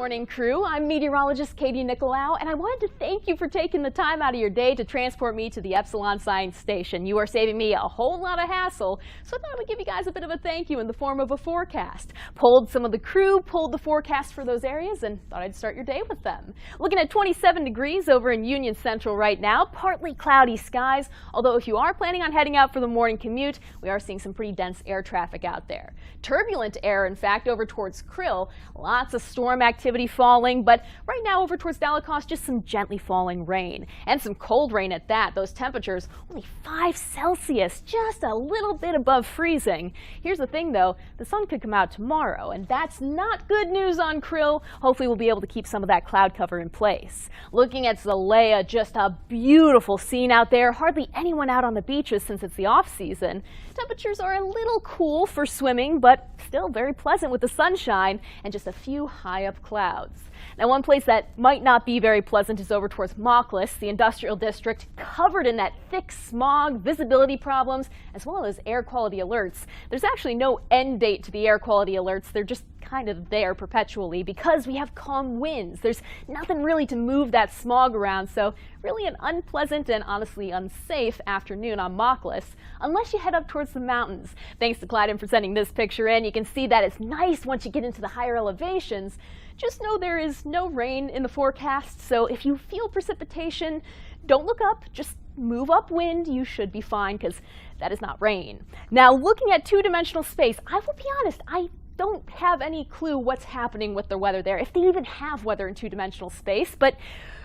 morning, crew. I'm meteorologist Katie Nickolaou, and I wanted to thank you for taking the time out of your day to transport me to the Epsilon Science Station. You are saving me a whole lot of hassle, so I thought I would give you guys a bit of a thank you in the form of a forecast. Pulled some of the crew, pulled the forecast for those areas, and thought I'd start your day with them. Looking at 27 degrees over in Union Central right now, partly cloudy skies, although if you are planning on heading out for the morning commute, we are seeing some pretty dense air traffic out there. Turbulent air, in fact, over towards Krill. Lots of storm activity falling, but right now over towards Delacoste, just some gently falling rain. And some cold rain at that. Those temperatures only 5 Celsius, just a little bit above freezing. Here's the thing though, the sun could come out tomorrow, and that's not good news on Krill. Hopefully we'll be able to keep some of that cloud cover in place. Looking at Zalea, just a beautiful scene out there. Hardly anyone out on the beaches since it's the off season. Temperatures are a little cool for swimming, but still very pleasant with the sunshine and just a few high up clouds. Now, one place that might not be very pleasant is over towards Mauclis, the industrial district, covered in that thick smog, visibility problems, as well as air quality alerts. There's actually no end date to the air quality alerts. They're just kind of there perpetually because we have calm winds. There's nothing really to move that smog around, so really an unpleasant and honestly unsafe afternoon on Mauclis, unless you head up towards the mountains. Thanks to Clyden for sending this picture in. You can see that it's nice once you get into the higher elevations. Just know there is no rain in the forecast, so if you feel precipitation, don't look up, just move upwind. You should be fine because that is not rain. Now, looking at two-dimensional space, I will be honest, I don't have any clue what's happening with the weather there, if they even have weather in two-dimensional space, but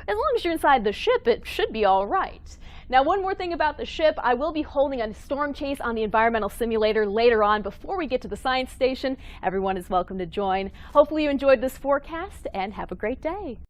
as long as you're inside the ship, it should be all right. Now, one more thing about the ship, I will be holding a storm chase on the environmental simulator later on before we get to the science station. Everyone is welcome to join. Hopefully you enjoyed this forecast and have a great day.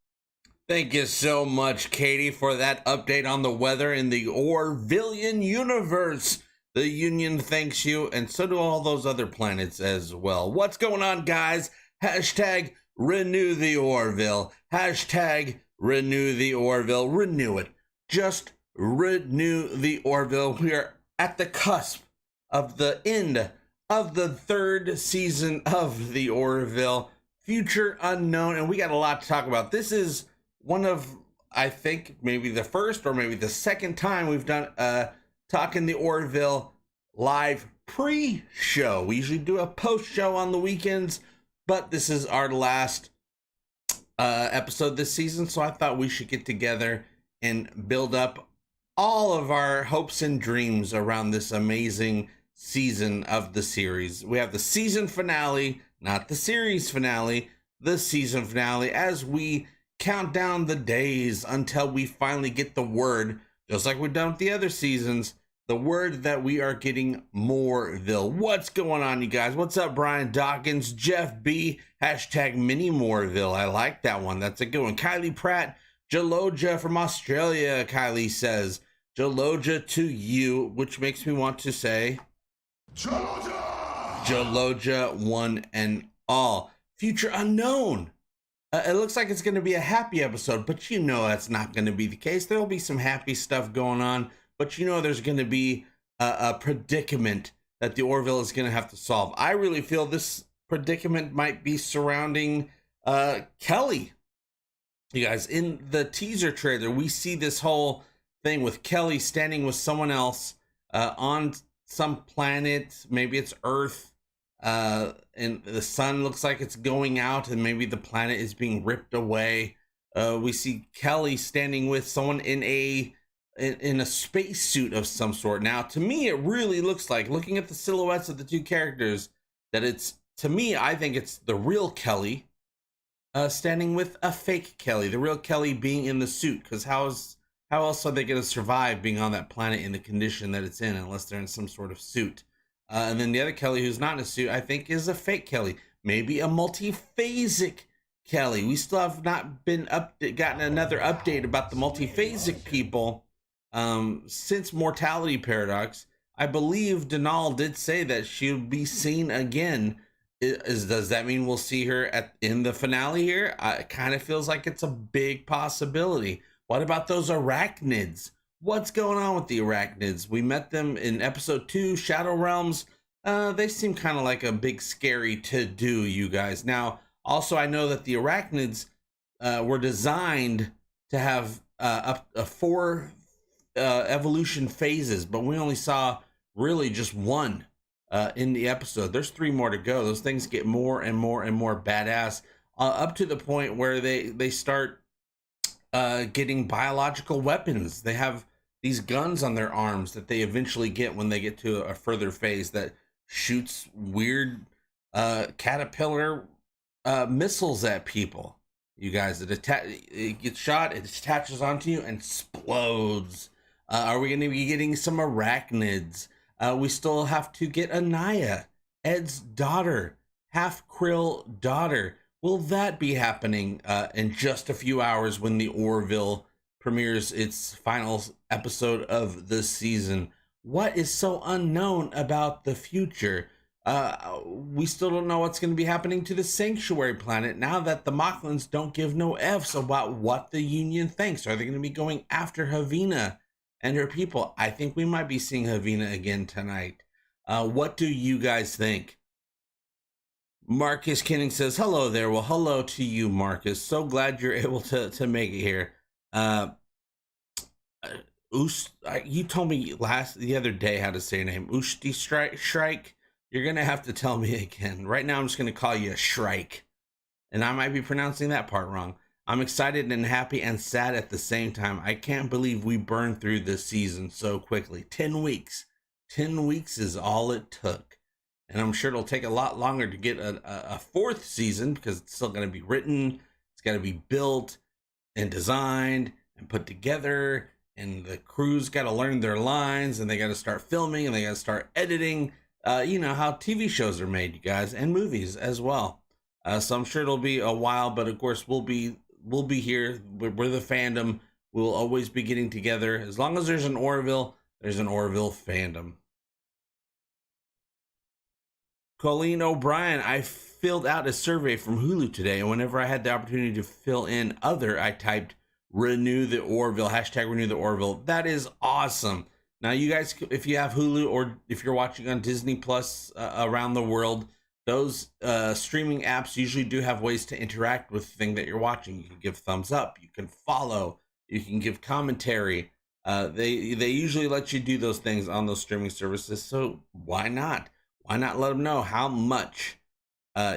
Thank you so much, Katie, for that update on the weather in the Orvillian universe. The Union thanks you, and so do all those other planets as well. What's going on, guys? Hashtag renew the Orville. Hashtag renew the Orville. Renew it. Just renew the Orville. We are at the cusp of the end of the 3rd season of the Orville. Future unknown, and we got a lot to talk about. This is one of, I think, maybe the first or maybe the second time we've done Talking the Orville live pre-show. We usually do a post-show on the weekends, but this is our last episode this season, so I thought we should get together and build up all of our hopes and dreams around this amazing season of the series. We have the season finale, not the series finale, the season finale, as we count down the days until we finally get the word, just like we've done with the other seasons, the word that we are getting Moreville. What's going on, you guys? What's up, Brian Dawkins, Jeff B, hashtag mini Moreville. I like that one. That's a good one. Kylie Pratt, Jaloja from Australia, Kylie says. Jaloja to you, which makes me want to say Jaloja! Jaloja one and all. Future unknown. It looks like it's going to be a happy episode, but you know that's not going to be the case. There will be some happy stuff going on, but you know there's going to be a predicament that the Orville is going to have to solve. I really feel this predicament might be surrounding Kelly. You guys, in the teaser trailer, we see this whole thing with Kelly standing with someone else on some planet. Maybe it's Earth, and the sun looks like it's going out, and maybe the planet is being ripped away. We see Kelly standing with someone in a spacesuit of some sort. Now, to me, it really looks like, looking at the silhouettes of the two characters, that it's, to me, I think it's the real Kelly standing with a fake Kelly. The real Kelly being in the suit, because how else are they going to survive being on that planet in the condition that it's in, unless they're in some sort of suit? And then the other Kelly, who's not in a suit, I think is a fake Kelly. Maybe a multiphasic Kelly. We still have not been gotten another update about the multiphasic people since Mortality Paradox. I believe Denal did say that she'll be seen again. Does that mean we'll see her in the finale here? It kind of feels like it's a big possibility. What about those arachnids? What's going on with the arachnids? We met them in episode 2, Shadow Realms. They seem kind of like a big scary to do, you guys. Now, Also, I know that the arachnids were designed to have up 4 evolution phases, but we only saw really just 1 in the episode. There's 3 more to go. Those things get more and more and more badass, up to the point where they start getting biological weapons. They have these guns on their arms that they eventually get when they get to a further phase that shoots weird caterpillar missiles at people. You guys, it gets shot, it attaches onto you and explodes. Are we going to be getting some arachnids? We still have to get Anaya, Ed's daughter, half krill daughter. Will that be happening in just a few hours when the Orville premieres its final episode of the season? What is so unknown about the future? We still don't know what's going to be happening to the Sanctuary planet now that the Mocklins don't give no F's about what the Union thinks. Are they going to be going after Havina and her people? I think we might be seeing Havina again tonight. What do you guys think? Marcus Kenning says, hello there. Well, hello to you, Marcus. So glad you're able to make it here. You told me the other day how to say your name. Ushti Shrike. You're going to have to tell me again. Right now, I'm just going to call you a Shrike. And I might be pronouncing that part wrong. I'm excited and happy and sad at the same time. I can't believe we burned through this season so quickly. 10 weeks. 10 weeks is all it took. And I'm sure it'll take a lot longer to get a 4th season because it's still going to be written. It's got to be built and designed and put together. And the crew's got to learn their lines and they got to start filming and they got to start editing. You know how TV shows are made, you guys, and movies as well. So I'm sure it'll be a while, but of course we'll be here. We're the fandom. We'll always be getting together. As long as there's an Orville fandom. Colleen O'Brien, I filled out a survey from Hulu today, and whenever I had the opportunity to fill in other, I typed renew the Orville, #renew the Orville. That is awesome. Now, you guys, if you have Hulu or if you're watching on Disney Plus around the world, those streaming apps usually do have ways to interact with the thing that you're watching. You can give thumbs up, you can follow, you can give commentary. They usually let you do those things on those streaming services, so why not? Why not let them know how much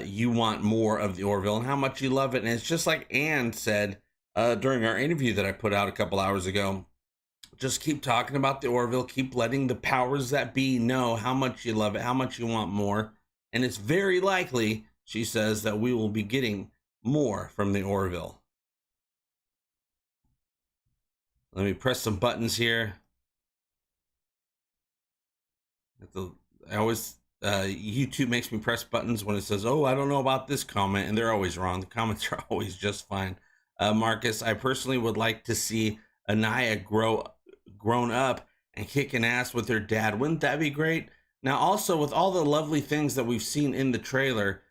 you want more of the Orville and how much you love it? And it's just like Anne said during our interview that I put out a couple hours ago. Just keep talking about the Orville. Keep letting the powers that be know how much you love it, how much you want more. And it's very likely, she says, that we will be getting more from the Orville. Let me press some buttons here. YouTube makes me press buttons when it says, oh, I don't know about this comment, and they're always wrong. The comments are always just fine. Marcus, I personally would like to see Anaya grown up and kicking ass with her dad. Wouldn't that be great? Now, also, with all the lovely things that we've seen in the trailer,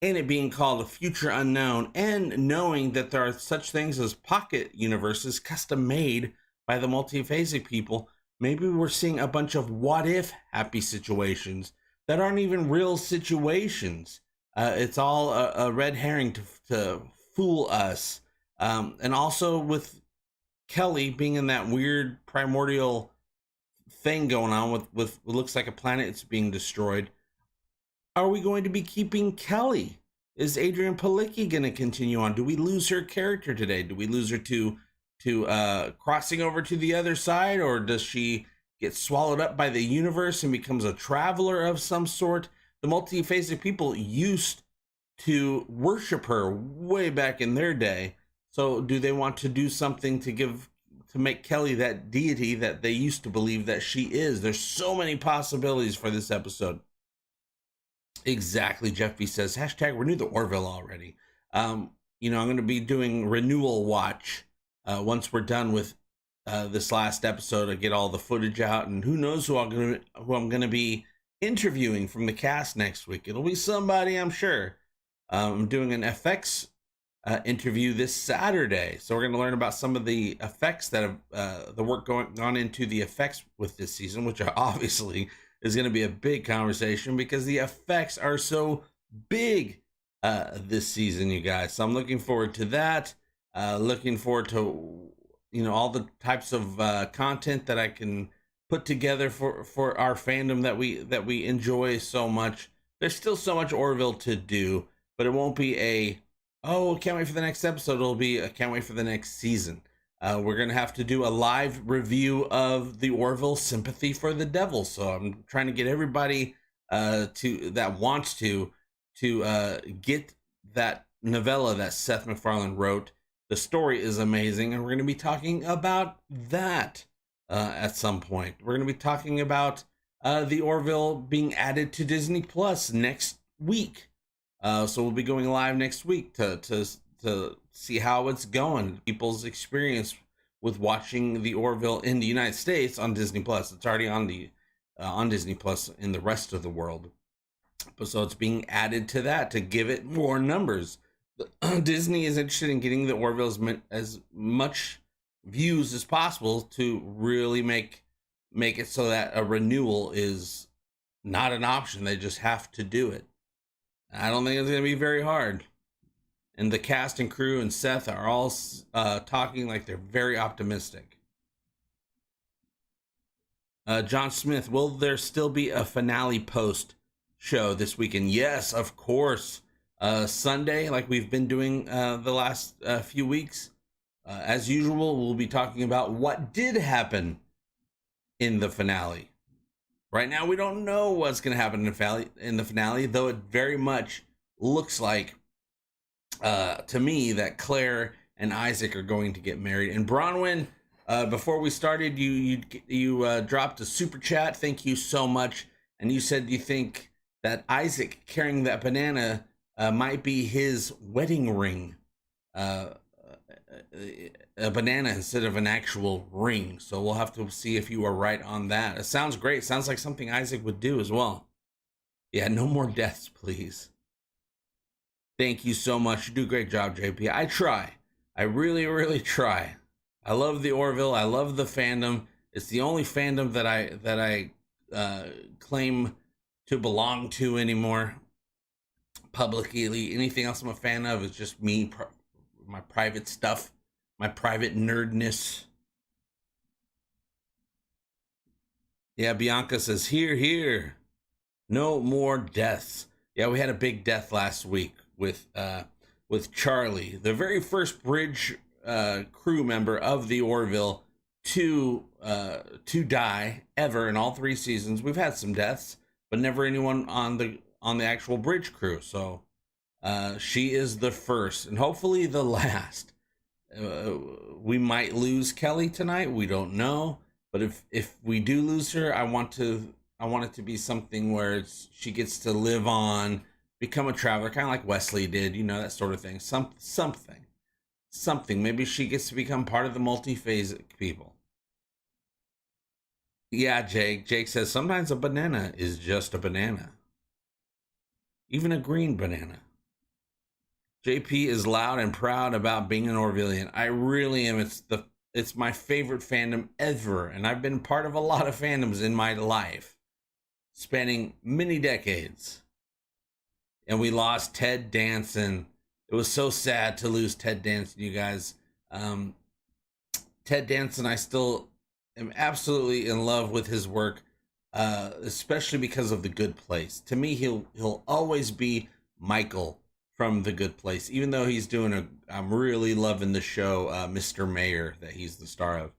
and it being called a future unknown, and knowing that there are such things as pocket universes custom made by the multiphasic people, maybe we're seeing a bunch of what-if happy situations that aren't even real situations. It's all a red herring to fool us. And also with Kelly being in that weird primordial thing going on with what looks like a planet it's being destroyed. Are we going to be keeping Kelly? Is Adrian Palicki going to continue on? Do we lose her character today? Do we lose her to crossing over to the other side, or does she get swallowed up by the universe and becomes a traveler of some sort? The multiphasic people used to worship her way back in their day. So do they want to do something to make Kelly that deity that they used to believe that she is? There's so many possibilities for this episode. Exactly, Jeff B says, #renew the Orville already. I'm going to be doing renewal watch once we're done with this last episode. I get all the footage out, and who knows who I'm going to be interviewing from the cast next week. It'll be somebody, I'm sure. I'm doing an FX interview this Saturday, so we're going to learn about some of the effects that have the work gone into the effects with this season, which obviously is going to be a big conversation because the effects are so big this season, you guys. So I'm looking forward to that. Looking forward to, all the types of content that I can put together for our fandom that we enjoy so much. There's still so much Orville to do, but it won't be oh, can't wait for the next episode. It'll be can't wait for the next season. We're gonna have to do a live review of the Orville Sympathy for the Devil. So I'm trying to get everybody that wants to get that novella that Seth MacFarlane wrote. The story is amazing, and we're going to be talking about that at some point. We're going to be talking about the Orville being added to Disney Plus next week. So we'll be going live next week to see how it's going, people's experience with watching the Orville in the United States on Disney Plus. It's already on Disney Plus in the rest of the world. But so it's being added to that to give it more numbers. Disney is interested in getting the Orville as much views as possible to really make it so that a renewal is not an option. They just have to do it. I don't think it's going to be very hard. And the cast and crew and Seth are all talking like they're very optimistic. John Smith, will there still be a finale post show this weekend? Yes, of course. Sunday, like we've been doing the last few weeks. As usual, we'll be talking about what did happen in the finale. Right now, we don't know what's going to happen in the finale, though it very much looks like, to me, that Claire and Isaac are going to get married. And Bronwyn, before we started, you dropped a super chat. Thank you so much. And you said you think that Isaac carrying that banana might be his wedding ring, a banana instead of an actual ring. So we'll have to see if you are right on that. It sounds great. Sounds like something Isaac would do as well. Yeah, no more deaths, please. Thank you so much. You do a great job, JP. I try. I really, really try. I love the Orville. I love the fandom. It's the only fandom that I claim to belong to anymore. Publicly, anything else I'm a fan of is just me, my private stuff, my private nerdness. Yeah, Bianca says, here. No more deaths. Yeah, we had a big death last week with Charlie, the very first bridge crew member of the Orville to die ever in all 3 seasons. We've had some deaths, but never anyone on the actual bridge crew. So she is the first and hopefully the last. We might lose Kelly tonight. We don't know. But if we do lose her, I want it to be something where she gets to live on, become a traveler, kind of like Wesley did, that sort of thing. Something. Maybe she gets to become part of the multiphasic people. Yeah, Jake. Jake says sometimes a banana is just a banana. Even a green banana. JP is loud and proud about being an Orvillian. I really am. It's my favorite fandom ever, and I've been part of a lot of fandoms in my life, spanning many decades. And we lost Ted Danson. It was so sad to lose Ted Danson, you guys. Ted Danson, I still am absolutely in love with his work. Especially because of The Good Place. To me, he'll always be Michael from The Good Place, even though he's doing I'm really loving the show, Mr. Mayor, that he's the star of.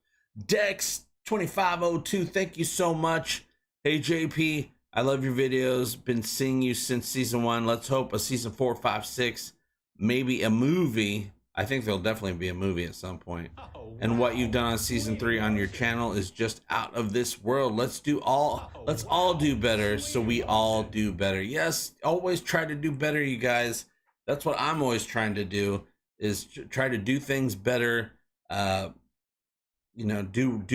Dex2502, thank you so much. Hey, JP, I love your videos. Been seeing you since season 1. Let's hope a season 4, 5, 6, maybe a movie. I think there'll definitely be a movie at some point. And what you've done on season 3 on your channel is just out of this world. Let's all do better, so we all do better. Yes, always try to do better, you guys. That's what I'm always trying to do, is try to do things better. Do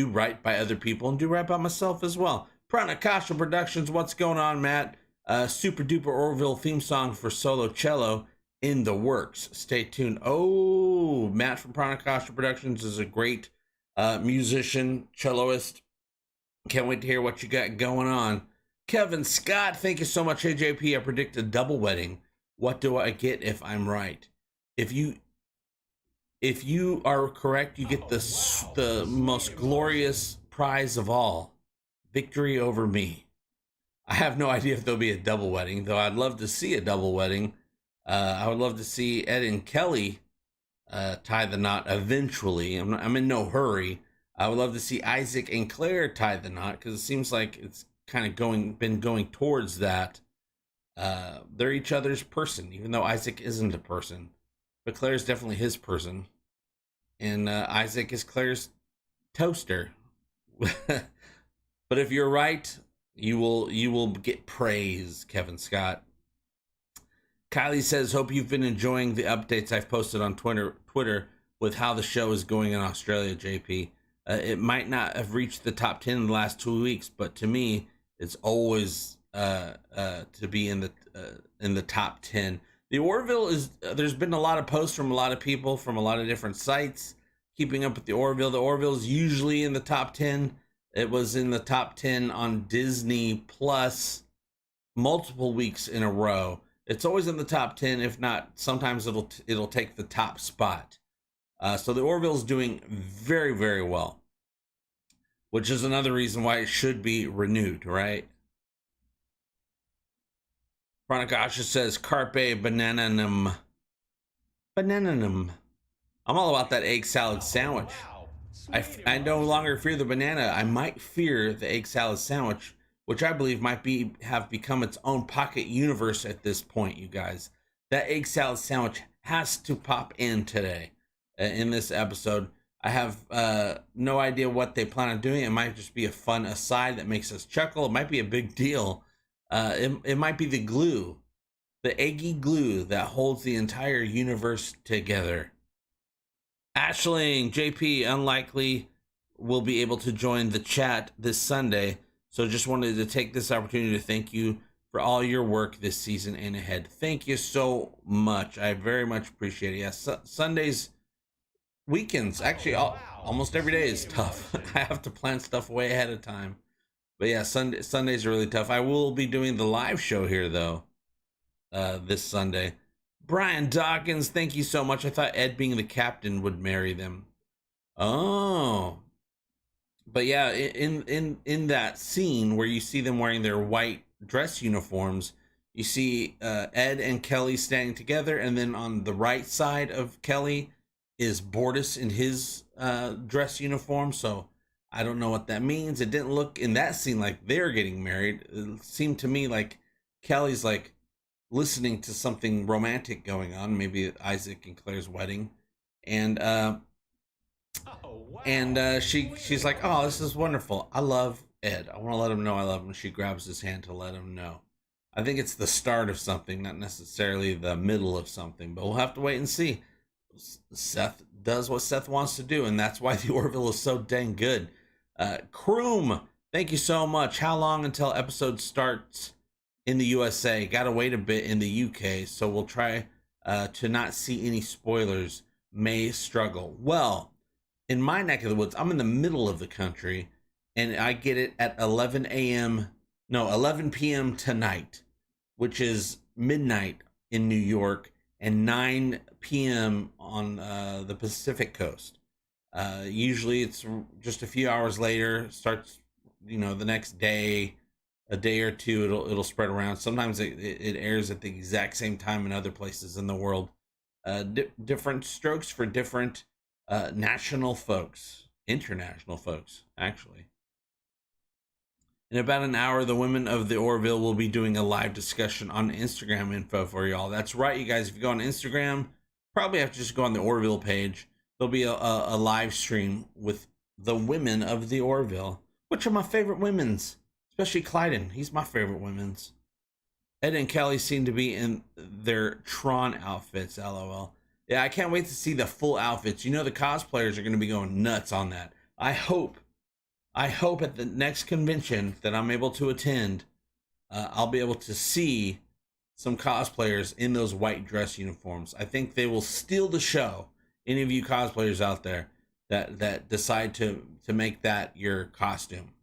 right by other people and do right by myself as well. Pranakasha Productions, what's going on, Matt? Super duper Orville theme song for solo cello in the works. Stay tuned. Oh, Matt from Pranakasha Productions is a great musician, celloist. Can't wait to hear what you got going on. Kevin Scott, thank you so much. Hey, JP, I predict a double wedding What do I get if I'm right? If you are correct, you get the most glorious prize of all, victory over me. I have no idea if there'll be a double wedding, though I'd love to see a double wedding. I would love to see Ed and Kelly tie the knot eventually. I'm in no hurry. I would love to see Isaac and Claire tie the knot, because it seems like it's kind of been going towards that. They're each other's person, even though Isaac isn't a person, but Claire's definitely his person, and Isaac is Claire's toaster. But if you're right, you will get praise, Kevin Scott. Kylie says, hope you've been enjoying the updates I've posted on Twitter with how the show is going in Australia, JP. It might not have reached the top 10 in the last 2 weeks, but to me, it's always to be in the top 10. The Orville is, there's been a lot of posts from a lot of people from a lot of different sites keeping up with the Orville. The Orville is usually in the top 10. It was in the top 10 on Disney Plus multiple weeks in a row. It's always in the top 10. If not, sometimes it'll take the top spot. So the Orville's doing very, very well, which is another reason why it should be renewed, right? Chronicasha says, Carpe bananum. Bananum. I'm all about that egg salad sandwich. I no longer fear the banana. I might fear the egg salad sandwich, which I believe might have become its own pocket universe at this point, you guys. That egg salad sandwich has to pop in today in this episode. I have no idea what they plan on doing. It might just be a fun aside that makes us chuckle. It might be a big deal. It might be the glue, the eggy glue that holds the entire universe together. Ashling, JP, unlikely will be able to join the chat this Sunday, so just wanted to take this opportunity to thank you for all your work this season and ahead. Thank you so much. I very much appreciate it. Yes, Sundays, weekends, actually almost every day is tough. I have to plan stuff way ahead of time. But yeah, Sundays are really tough. I will be doing the live show here, though, this Sunday. Brian Dawkins, thank you so much. I thought Ed being the captain would marry them. Oh. But yeah, in that scene where you see them wearing their white dress uniforms, you see Ed and Kelly standing together, and then on the right side of Kelly is Bortus in his dress uniform. So I don't know what that means. It didn't look in that scene like they're getting married. It seemed to me like Kelly's like listening to something romantic going on, maybe Isaac and Claire's wedding, and she's like, oh, this is wonderful. I love Ed. I want to let him know I love him. She grabs his hand to let him know. I think it's the start of something, not necessarily the middle of something, but we'll have to wait and see. Seth does what Seth wants to do, and that's why the Orville is so dang good. Kroom, thank you so much. How long until episode starts in the USA? Gotta wait a bit in the UK, so we'll try to not see any spoilers. May struggle. Well, in my neck of the woods, I'm in the middle of the country, and I get it at 11 p.m. tonight, which is midnight in New York and 9 p.m. on the Pacific coast. Usually it's just a few hours later, starts, the next day, a day or two, it'll spread around. Sometimes it airs at the exact same time in other places in the world. Different strokes for different international folks, actually. In about an hour, the women of the Orville will be doing a live discussion on Instagram info for y'all. That's right, you guys. If you go on Instagram, probably have to just go on the Orville page. There'll be a live stream with the women of the Orville, which are my favorite women's, especially Clyden. He's my favorite women's. Ed and Kelly seem to be in their Tron outfits, LOL. Yeah, I can't wait to see the full outfits. The cosplayers are going to be going nuts on that. I hope at the next convention that I'm able to attend, I'll be able to see some cosplayers in those white dress uniforms. I think they will steal the show. Any of you cosplayers out there that decide to make that your costume.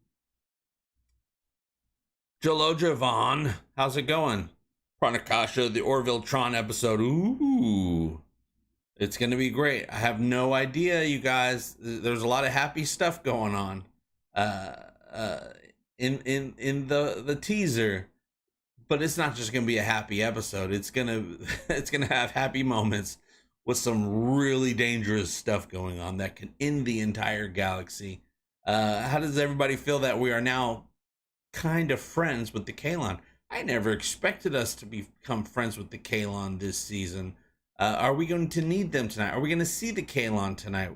Joloja Vaughn, how's it going? Pranakasha, the Orville Tron episode. Ooh, it's going to be great. I have no idea, you guys. There's a lot of happy stuff going on in the teaser, but it's not just going to be a happy episode. It's gonna have happy moments with some really dangerous stuff going on that can end the entire galaxy. How does everybody feel that we are now kind of friends with the Kaylon? I never expected us to become friends with the Kaylon this season. Are we going to need them tonight? Are we going to see the Kaylon tonight?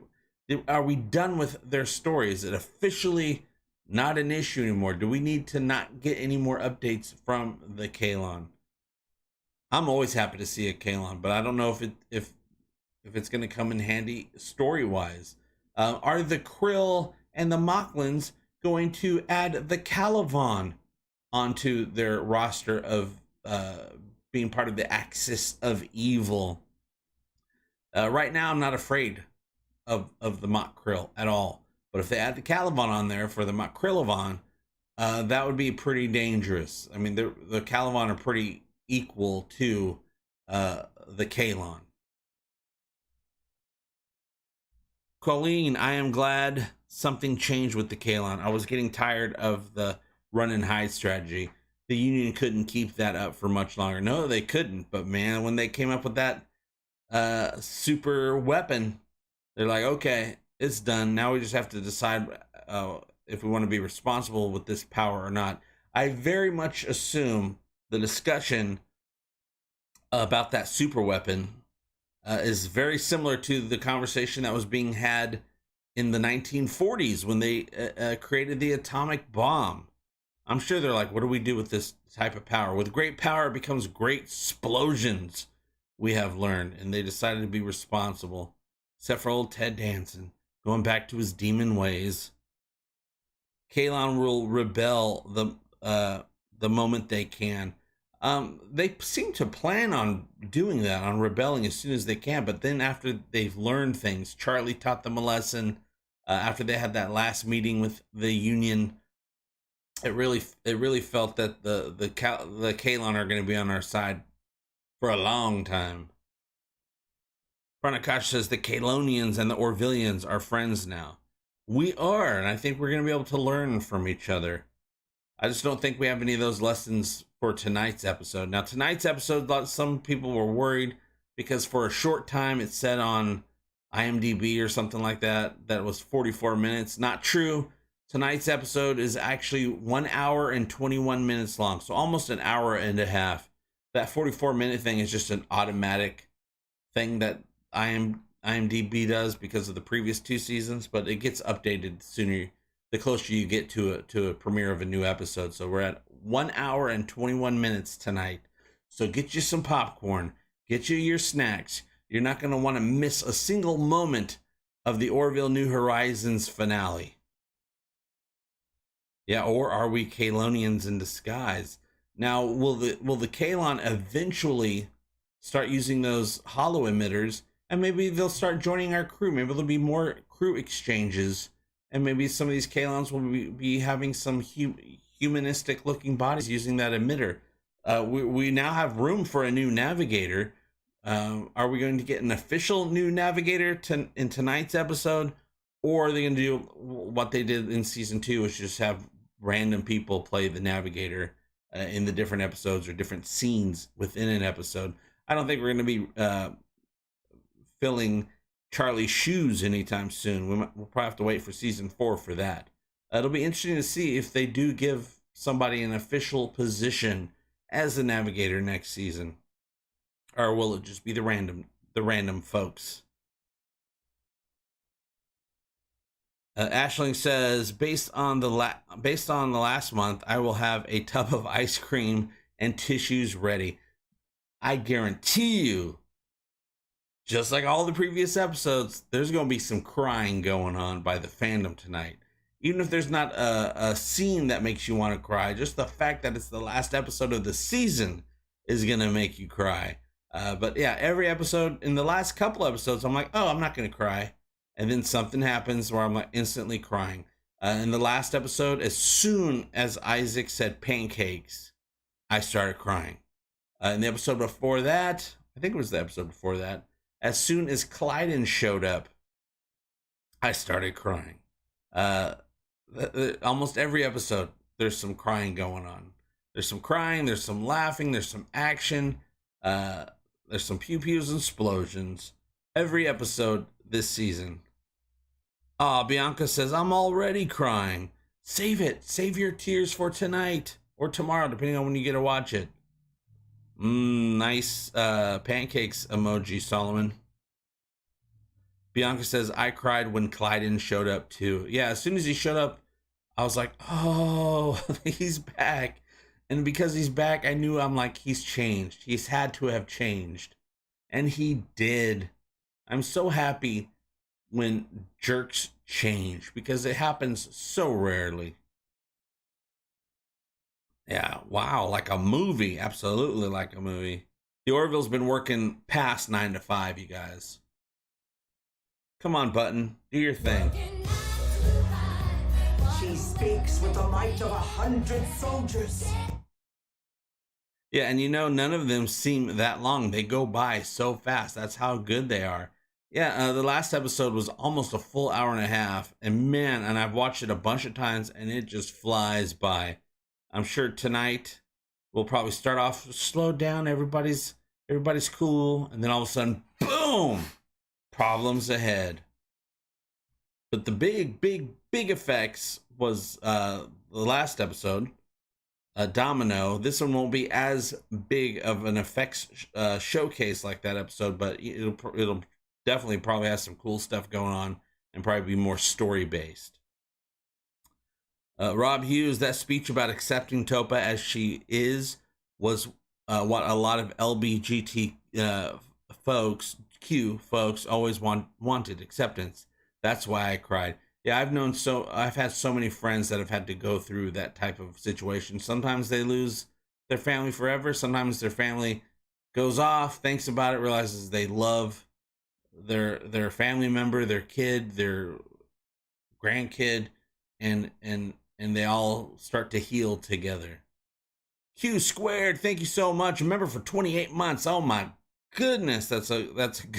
Are we done with their story? Is it officially not an issue anymore? Do we need to not get any more updates from the Kaylon? I'm always happy to see a Kaylon, but I don't know if it's going to come in handy story-wise. Are the Krill and the Mocklins going to add the Caliban onto their roster of being part of the Axis of Evil? Right now, I'm not afraid of the Mock Krill at all. But if they add the Caliban on there for the Mock Krillivan, that would be pretty dangerous. I mean, the Caliban are pretty equal to the Kaylon. Colleen, I am glad something changed with the Kaylon. I was getting tired of the run and hide strategy. The Union couldn't keep that up for much longer. No, they couldn't. But man, when they came up with that super weapon, they're like, okay, it's done. Now we just have to decide if we want to be responsible with this power or not. I very much assume the discussion about that super weapon is very similar to the conversation that was being had in the 1940s when they created the atomic bomb. I'm sure they're like, what do we do with this type of power? With great power, it becomes great explosions, we have learned. And they decided to be responsible. Except for old Ted Danson, going back to his demon ways. Kaylon will rebel the moment they can. They seem to plan on doing that, on rebelling as soon as they can. But then after they've learned things, Charlie taught them a lesson. After they had that last meeting with the Union, it really felt that the Kaylon are going to be on our side for a long time. Pranakash says the Kaylonians and the Orvillians are friends now. We are, and I think we're going to be able to learn from each other. I just don't think we have any of those lessons for tonight's episode. Now, tonight's episode, some people were worried because for a short time it said on IMDb or something like that it was 44 minutes. Not true. Tonight's episode is actually 1 hour and 21 minutes long, so almost an hour and a half. That 44-minute thing is just an automatic thing that IMDb does because of the previous 2 seasons, but it gets updated sooner, the closer you get to a premiere of a new episode. So we're at 1 hour and 21 minutes tonight. So get you some popcorn, get you your snacks. You're not going to want to miss a single moment of the Orville New Horizons finale. Yeah, or are we Kaylonians in disguise? Now, will the Kaylon eventually start using those holo emitters, and maybe they'll start joining our crew? Maybe there'll be more crew exchanges, and maybe some of these Kaylons will be having some humanistic looking bodies using that emitter. We now have room for a new navigator. Are we going to get an official new navigator in tonight's episode, or are they going to do what they did in season 2, which is just have random people play the navigator in the different episodes or different scenes within an episode? I don't think we're going to be filling Charlie's shoes anytime soon. We'll probably have to wait for season 4 for that. It'll be interesting to see if they do give somebody an official position as the navigator next season, or will it just be the random folks? Ashling says, based on the last month, I will have a tub of ice cream and tissues ready. I guarantee you, just like all the previous episodes, there's going to be some crying going on by the fandom tonight. Even if there's not a scene that makes you want to cry, just the fact that it's the last episode of the season is going to make you cry. But yeah, every episode, in the last couple episodes, I'm like, oh, I'm not going to cry. And then something happens where I'm like instantly crying. In the last episode, as soon as Isaac said pancakes, I started crying. In the episode before that, I think it was the episode before that, as soon as Clyden showed up, I started crying. Almost every episode, there's some crying going on. There's some crying, there's some laughing, there's some action, there's some pew-pews and explosions. Every episode this season. Bianca says, I'm already crying. Save it. Save your tears for tonight or tomorrow, depending on when you get to watch it. Nice pancakes emoji, Solomon. Bianca says, I cried when Clyden showed up too. Yeah, as soon as he showed up, I was like, oh, he's back. And because he's back, I knew, I'm like, he's changed. He's had to have changed. And he did. I'm so happy when jerks change because it happens so rarely. Yeah, wow, like a movie. Absolutely like a movie. The Orville's been working past 9 to 5, you guys. Come on, Button. Do your thing. She speaks with the might of 100 soldiers. Yeah, and you know, none of them seem that long. They go by so fast. That's how good they are. Yeah, the last episode was almost a full hour and a half. And man, and I've watched it a bunch of times, and it just flies by. I'm sure tonight we'll probably start off slow down. Everybody's cool. And then all of a sudden, boom, problems ahead. But the big effects was the last episode. Domino. This one won't be as big of an effects showcase like that episode, but it'll definitely probably have some cool stuff going on and probably be more story based. Rob Hughes, that speech about accepting Topa as she is was what a lot of LBGT Q folks always wanted, acceptance. That's why I cried. Yeah, I've had so many friends that have had to go through that type of situation. Sometimes they lose their family forever. Sometimes their family goes off, thinks about it, realizes they love their family member, their kid, their grandkid, and they all start to heal together. Q squared, thank you so much. Remember, for 28 months. Oh my goodness, that's a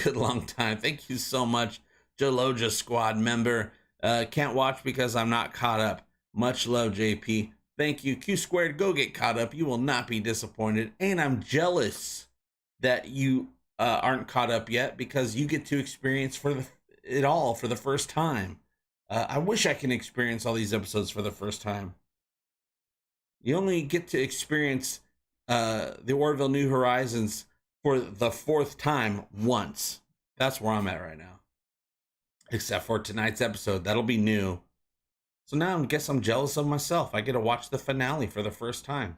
good long time. Thank you so much, Jaloja squad member. Can't watch because I'm not caught up. Much love, JP. Thank you. Q squared, go get caught up. You will not be disappointed. And I'm jealous that you aren't caught up yet because you get to experience it all for the first time. I wish I can experience all these episodes for the first time. You only get to experience the Orville New Horizons for the 4th time once. That's where I'm at right now. Except for tonight's episode. That'll be new. So now I guess I'm jealous of myself. I get to watch the finale for the first time.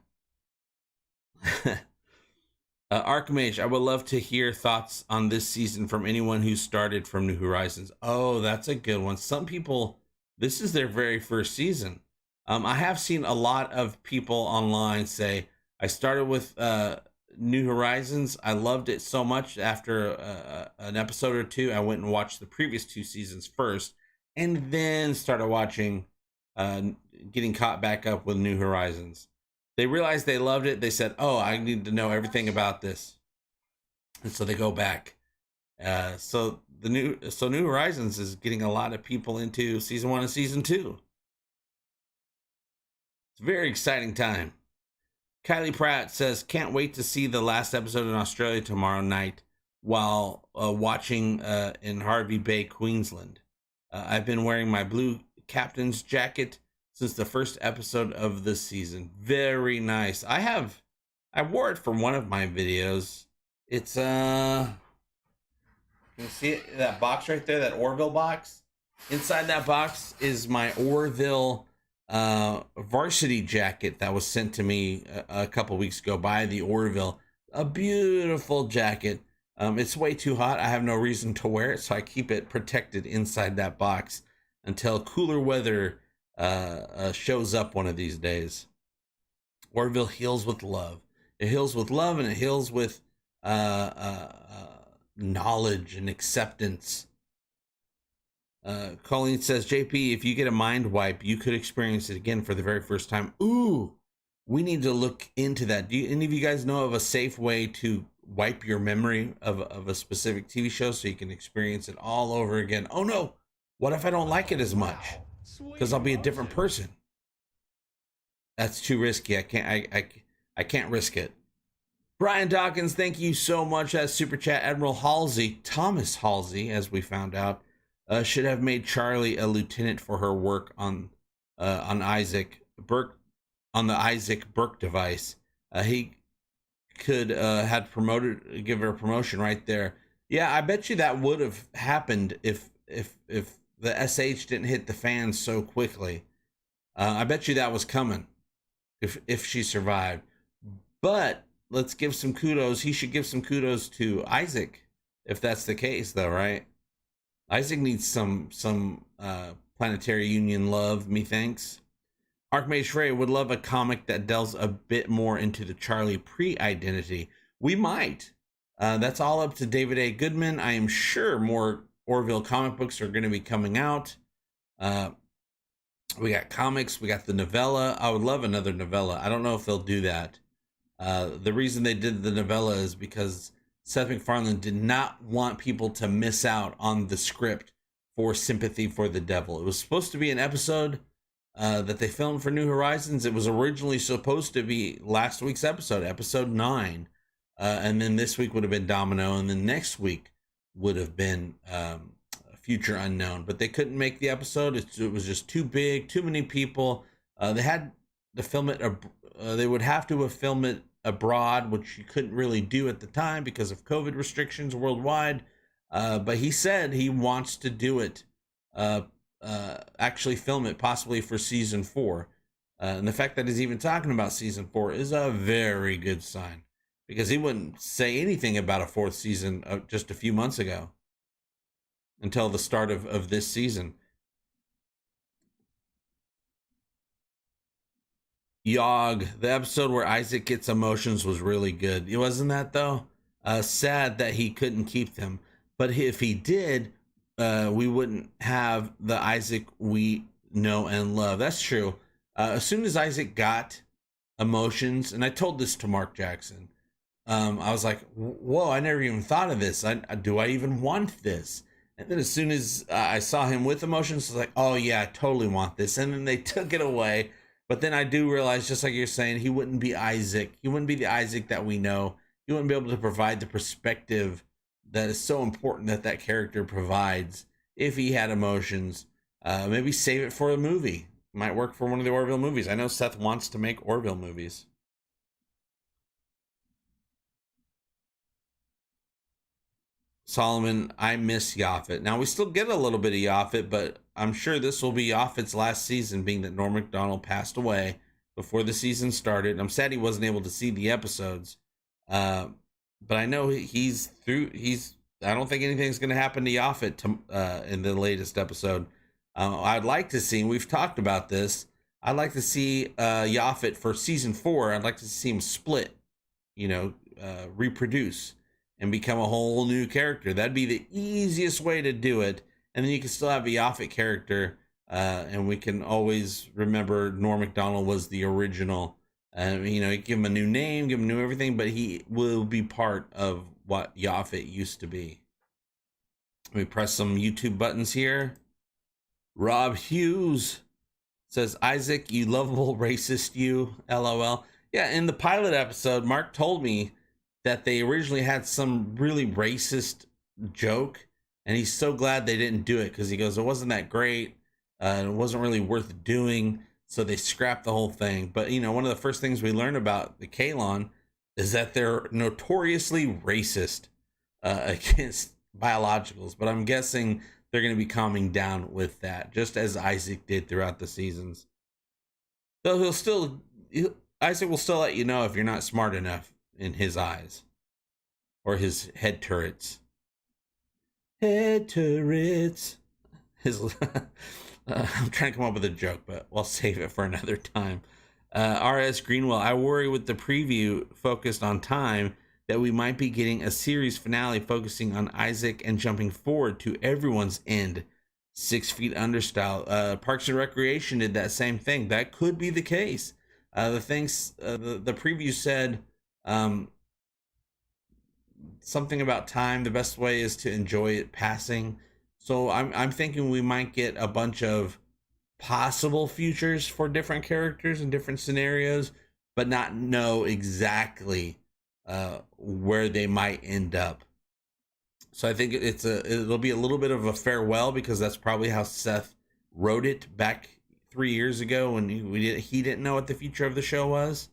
Archmage, I would love to hear thoughts on this season from anyone who started from New Horizons. Oh, that's a good one. Some people, this is their very first season. I have seen a lot of people online say, I started with New Horizons. I loved it so much. After an episode or two, I went and watched the previous 2 seasons first, and then started watching, getting caught back up with New Horizons. They realized they loved it. They said, oh, I need to know everything about this. And so they go back. So New Horizons is getting a lot of people into season 1 and season 2. It's a very exciting time. Kylie Pratt says, can't wait to see the last episode in Australia tomorrow night while watching in Hervey Bay, Queensland. I've been wearing my blue captain's jacket since the first episode of this season. Very nice. I wore it for one of my videos. It's you see it, that box right there, that Orville box? Inside that box is my Orville varsity jacket that was sent to me a couple weeks ago by the Orville. A beautiful jacket. It's way too hot. I have no reason to wear it, so I keep it protected inside that box until cooler weather shows up one of these days. Orville heals with love. It heals with love, and it heals with knowledge and acceptance. Colleen says, JP, if you get a mind wipe, you could experience it again for the very first time. Ooh, we need to look into that. Do any of you guys know of a safe way to wipe your memory of a specific TV show so you can experience it all over again? Oh no, what if I don't like it as much? Because I'll be a different person. That's too risky. I can't risk it. Brian Dawkins, thank you so much. As super chat. Admiral Halsey, Thomas Halsey, as we found out, should have made Charlie a lieutenant for her work on Isaac Burke, on the Isaac Burke device. He could had promoted, give her a promotion right there. Yeah, I bet you that would have happened if the SH didn't hit the fan so quickly. I bet you that was coming if she survived. But let's give some kudos. He should give some kudos to Isaac if that's the case, though, right? Isaac needs some Planetary Union love, methinks. Archmage Frey would love a comic that delves a bit more into the Charlie pre-identity. We might. That's all up to David A. Goodman. I am sure more Orville comic books are going to be coming out. We got comics. We got the novella. I would love another novella. I don't know if they'll do that. The reason they did the novella is because Seth MacFarlane did not want people to miss out on the script for Sympathy for the Devil. It was supposed to be an episode that they filmed for New Horizons. It was originally supposed to be last week's episode, episode 9. And then this week would have been Domino. And then next week would have been Future Unknown. But they couldn't make the episode. It was just too big, too many people. They had to film it. They would have to have filmed it abroad, which you couldn't really do at the time because of COVID restrictions worldwide. But he said he wants to do it. Actually film it possibly for season 4. And the fact that he's even talking about season 4 is a very good sign, because he wouldn't say anything about a 4th season just a few months ago until the start of this season. Yog, the episode where Isaac gets emotions was really good. It wasn't that though? Sad that he couldn't keep them, but if he did, we wouldn't have the Isaac we know and love. That's true. As soon as Isaac got emotions, and I told this to Mark Jackson, I was like, whoa, I never even thought of this. Do I even want this? And then as soon as I saw him with emotions, I was like, oh yeah, I totally want this. And then they took it away. But then I do realize, just like you're saying, he wouldn't be Isaac. He wouldn't be the Isaac that we know. He wouldn't be able to provide the perspective that is so important that character provides if he had emotions. Maybe save it for a movie. Might work for one of the Orville movies. I know Seth wants to make Orville movies. Solomon, I miss Yaphet. Now, we still get a little bit of Yaphet, but I'm sure this will be Yaphet's last season, being that Norm Macdonald passed away before the season started. I'm sad he wasn't able to see the episodes. But I know I don't think anything's going to happen to Yaphet in the latest episode. I'd like to see, we've talked about this, I'd like to see Yaphet for season 4. I'd like to see him split, reproduce and become a whole new character. That'd be the easiest way to do it. And then you can still have a Yaphet character, and we can always remember Norm Macdonald was the original. You give him a new name, give him new everything, but he will be part of what Yaphet used to be. Let me press some YouTube buttons here. Rob Hughes says, Isaac, you lovable racist, you, LOL. Yeah, in the pilot episode, Mark told me that they originally had some really racist joke, and he's so glad they didn't do it, because he goes, it wasn't that great, it wasn't really worth doing, so they scrapped the whole thing. But one of the first things we learn about the Kalon is that they're notoriously racist against biologicals, but I'm guessing they're going to be calming down with that, just as Isaac did throughout the seasons. Though Isaac will still let you know if you're not smart enough in his eyes, or his head turrets. Head turrets. I'm trying to come up with a joke, but we'll save it for another time. R.S. Greenwell, I worry with the preview focused on time that we might be getting a series finale focusing on Isaac and jumping forward to everyone's end. 6 Feet Under style. Parks and Recreation did that same thing. That could be the case. The preview said something about time. The best way is to enjoy it passing. So I'm thinking we might get a bunch of possible futures for different characters and different scenarios, but not know exactly where they might end up. So I think it'll be a little bit of a farewell, because that's probably how Seth wrote it back 3 years ago when he didn't know what the future of the show was.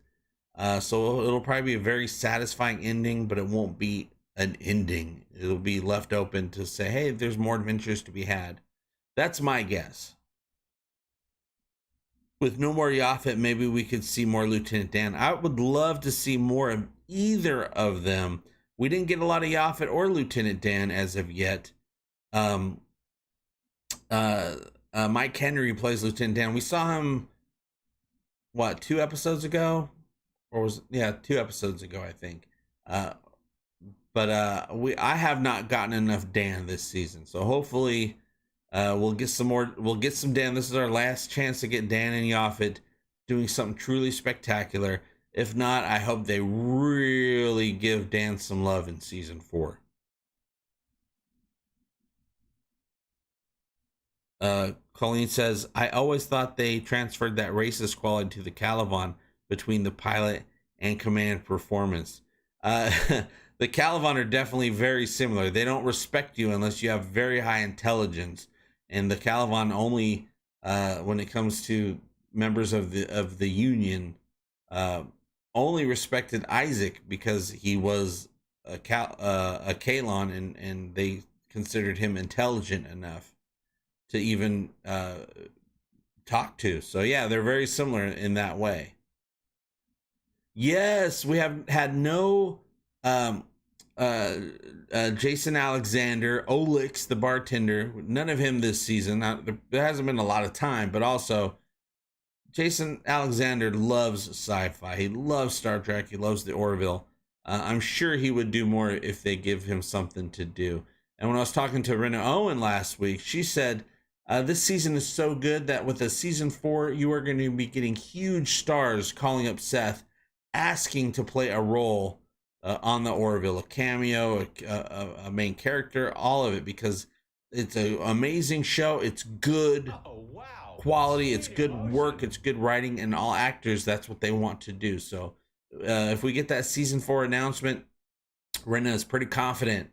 So it'll probably be a very satisfying ending, but it won't be an ending. It'll be left open to say, hey, there's more adventures to be had. That's my guess. With no more Yaphet, maybe we could see more Lieutenant Dan. I would love to see more of either of them. We didn't get a lot of Yaphet or Lieutenant Dan as of yet. Mike Henry plays Lieutenant Dan. We saw him, 2 episodes ago? Or 2 episodes ago, I think. But I have not gotten enough Dan this season. So hopefully we'll get some more. We'll get some Dan. This is our last chance to get Dan and Yaphet doing something truly spectacular. If not, I hope they really give Dan some love in season 4. Colleen says, I always thought they transferred that racist quality to the Caliban between the pilot and command performance. The Caliban are definitely very similar. They don't respect you unless you have very high intelligence. And the Caliban only, when it comes to members of the Union, only respected Isaac because he was a Kalon, and they considered him intelligent enough to even talk to. So yeah, they're very similar in that way. Yes, we have had no Jason Alexander, Olix, the bartender. None of him this season. There hasn't been a lot of time, but also Jason Alexander loves sci-fi. He loves Star Trek. He loves the Orville. I'm sure he would do more if they give him something to do. And when I was talking to Rena Owen last week, she said, this season is so good that with a season 4, you are going to be getting huge stars calling up Seth, asking to play a role on the Orville, a cameo, a main character, all of it, because it's an amazing show. It's good quality, it's good work, it's good writing, and all actors, that's what they want to do. So if we get that season 4 announcement, Rena is pretty confident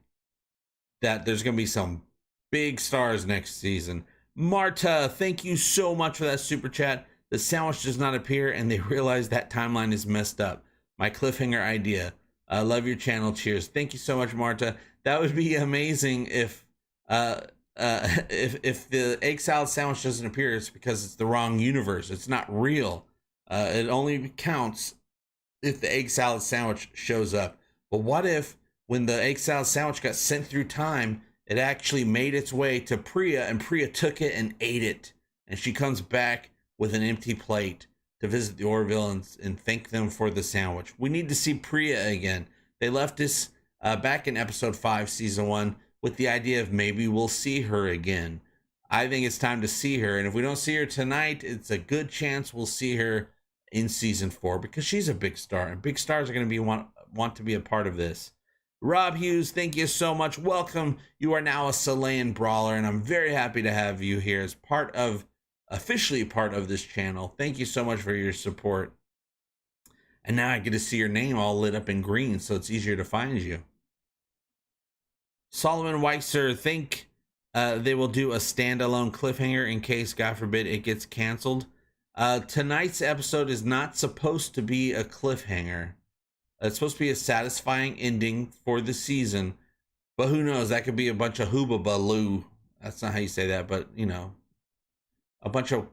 that there's going to be some big stars next season. Marta, thank you so much for that super chat. The sandwich does not appear, and they realize that timeline is messed up. My cliffhanger idea. I love your channel. Cheers. Thank you so much, Marta. That would be amazing if the egg salad sandwich doesn't appear. It's because it's the wrong universe. It's not real. It only counts if the egg salad sandwich shows up. But what if when the egg salad sandwich got sent through time, it actually made its way to Priya, and Priya took it and ate it, and she comes back with an empty plate to visit the Orville and thank them for the sandwich. We need to see Priya again. They left us back in episode 5, season 1, with the idea of maybe we'll see her again. I think it's time to see her, and if we don't see her tonight, it's a good chance we'll see her in season 4, because she's a big star, and big stars are going to be want to be a part of this. Rob Hughes, thank you so much. Welcome. You are now a Chilean brawler, and I'm very happy to have you here as officially part of this channel. Thank you so much for your support. And now I get to see your name all lit up in green, so it's easier to find you. Solomon Weiser, think they will do a standalone cliffhanger in case, God forbid, it gets canceled. Tonight's episode is not supposed to be a cliffhanger. It's supposed to be a satisfying ending for the season, but who knows? That could be a bunch of hoobabaloo. That's not how you say that, but you know, a bunch of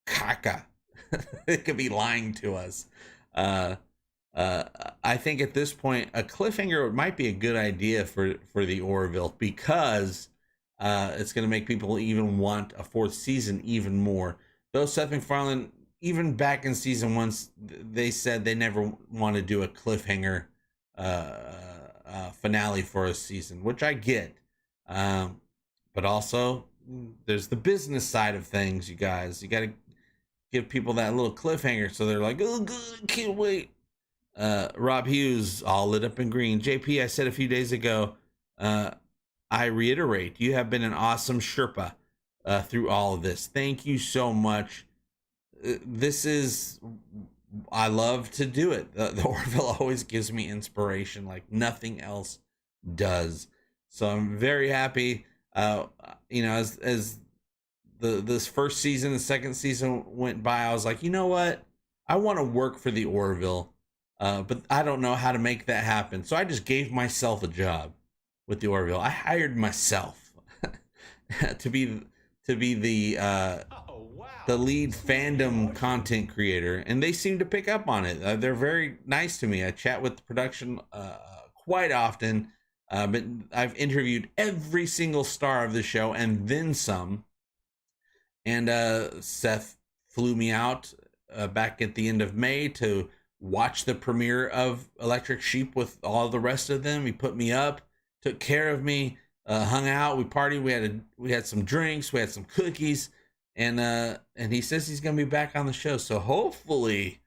caca. It could be lying to us. I think at this point, a cliffhanger might be a good idea for the Orville, because it's going to make people even want a 4th season even more. Though Seth MacFarlane, even back in season 1, they said they never want to do a cliffhanger finale for a season, which I get. But also, there's the business side of things, you guys. You got to give people that little cliffhanger so they're like, oh, good, can't wait. Rob Hughes, all lit up in green. JP, I said a few days ago, I reiterate, you have been an awesome Sherpa through all of this. Thank you so much. I love to do it. The Orville always gives me inspiration like nothing else does. So I'm very happy. As this first season, the second season went by, I was like, you know what? I want to work for the Orville, but I don't know how to make that happen. So I just gave myself a job with the Orville. I hired myself to be the lead fandom content creator, and they seem to pick up on it. They're very nice to me. I chat with the production quite often, but I've interviewed every single star of the show and then some. And Seth flew me out back at the end of May to watch the premiere of Electric Sheep with all the rest of them. He put me up, took care of me, hung out, we partied, we had some drinks, we had some cookies, and he says he's gonna be back on the show. So hopefully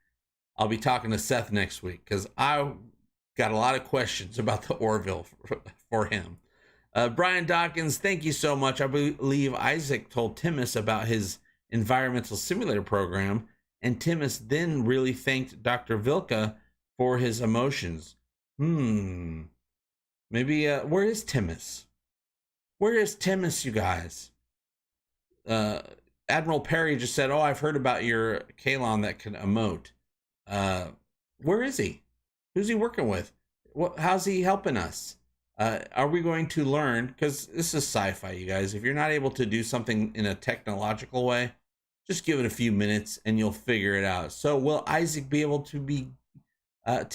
I'll be talking to Seth next week, because I got a lot of questions about the Orville for him. Brian Dawkins, thank you so much. I believe Isaac told Timus about his environmental simulator program, and Timus then really thanked Dr. Vilka for his emotions. Maybe, where is Timus? Where is Timus, you guys? Admiral Perry just said, oh, I've heard about your Kalon that can emote. Where is he? Who's he working with? How's he helping us? Are we going to learn? Because this is sci-fi, you guys. If you're not able to do something in a technological way, just give it a few minutes and you'll figure it out. So will Isaac be able to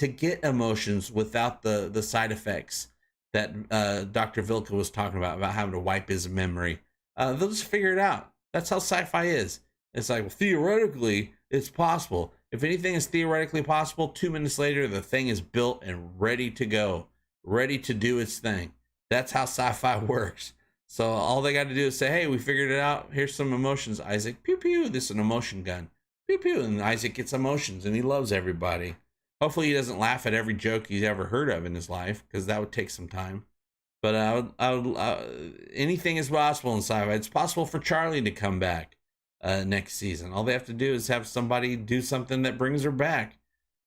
get emotions without the side effects that Dr. Vilka was talking about having to wipe his memory? They'll just figure it out. That's how sci-fi is. It's like, well, theoretically, it's possible. If anything is theoretically possible, 2 minutes later, the thing is built and ready to go, ready to do its thing. That's how sci-fi works. So all they got to do is say, hey, we figured it out. Here's some emotions, Isaac. Pew, pew. This is an emotion gun. Pew, pew. And Isaac gets emotions, and he loves everybody. Hopefully he doesn't laugh at every joke he's ever heard of in his life, because that would take some time. But anything is possible in sci-fi. It's possible for Charlie to come back next season. All they have to do is have somebody do something that brings her back.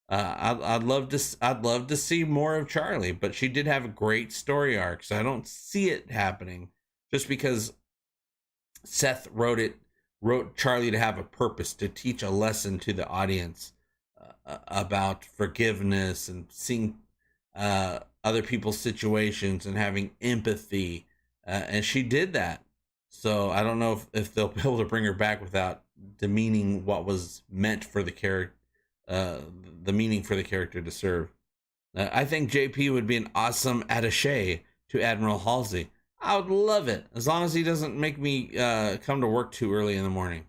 I'd love to see more of Charlie, but she did have a great story arc, so I don't see it happening just because Seth wrote Charlie to have a purpose, to teach a lesson to the audience about forgiveness and seeing other people's situations and having empathy, and she did that. So I don't know if they'll be able to bring her back without demeaning what was meant for the character, the meaning for the character to serve. I think JP would be an awesome attaché to Admiral Halsey. I would love it, as long as he doesn't make me come to work too early in the morning.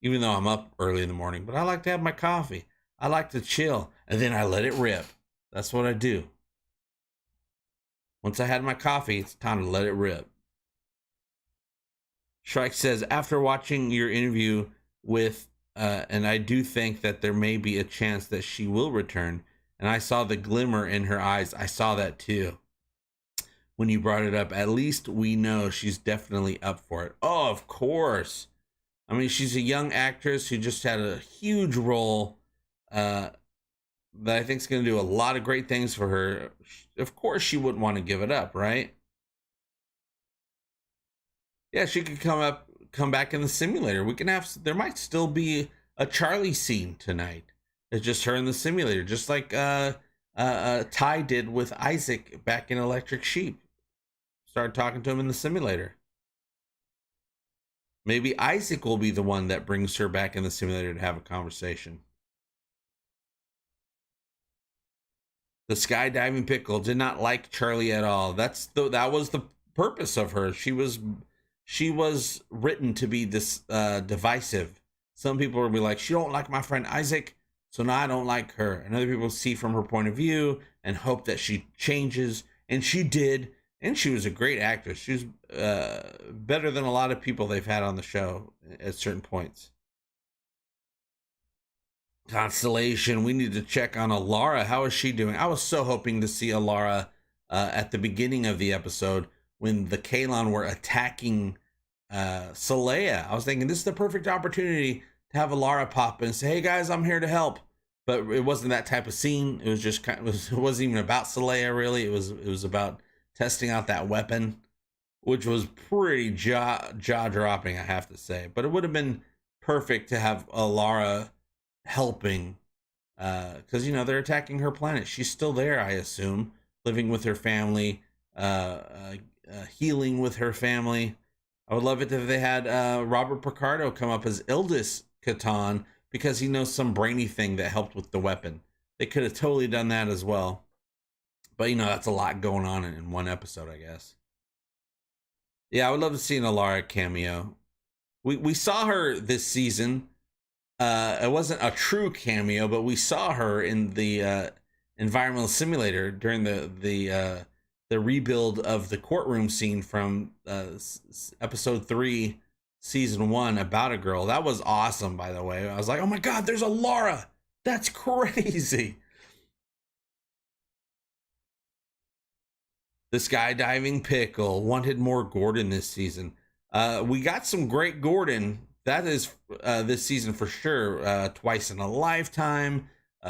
Even though I'm up early in the morning, but I like to have my coffee. I like to chill, and then I let it rip. That's what I do. Once I had my coffee, it's time to let it rip. Shrike says, after watching your interview with, and I do think that there may be a chance that she will return, and I saw the glimmer in her eyes. I saw that too. When you brought it up, at least we know she's definitely up for it. Oh, of course. I mean, she's a young actress who just had a huge role that I think is going to do a lot of great things for her. Of course, she wouldn't want to give it up, right? Yeah, she could come back in the simulator. There might still be a Charlie scene tonight. It's just her in the simulator, just like Ty did with Isaac back in Electric Sheep. Started talking to him in the simulator. Maybe Isaac will be the one that brings her back in the simulator to have a conversation. The skydiving pickle did not like Charlie at all. That was the purpose of her. She was written to be this divisive. Some people will be like, she don't like my friend Isaac, so now I don't like her. And other people see from her point of view and hope that she changes. And she did. And she was a great actress. She was better than a lot of people they've had on the show at certain points. Constellation, we need to check on Alara. How is she doing? I was so hoping to see Alara at the beginning of the episode when the Kalon were attacking Saleya. I was thinking this is the perfect opportunity to have Alara pop in and say, hey guys, I'm here to help. But it wasn't that type of scene. It was just it wasn't even about Saleya really. It was about testing out that weapon, which was pretty jaw dropping, I have to say. But it would have been perfect to have Alara helping, because they're attacking her planet. She's still there, I assume, living with her family, healing with her family. I would love it if they had Robert Picardo come up as Ildis Catan, because he knows some brainy thing that helped with the weapon. They could have totally done that as well. But that's a lot going on in one episode, I guess. Yeah, I would love to see an Alara cameo. We saw her this season. It wasn't a true cameo, but we saw her in the environmental simulator during the rebuild of the courtroom scene from episode 3, season 1, About a Girl. That was awesome, by the way. I was like, oh my god, there's Alara! That's crazy! The skydiving pickle wanted more Gordon this season. We got some great Gordon. That is this season for sure. Twice in a Lifetime.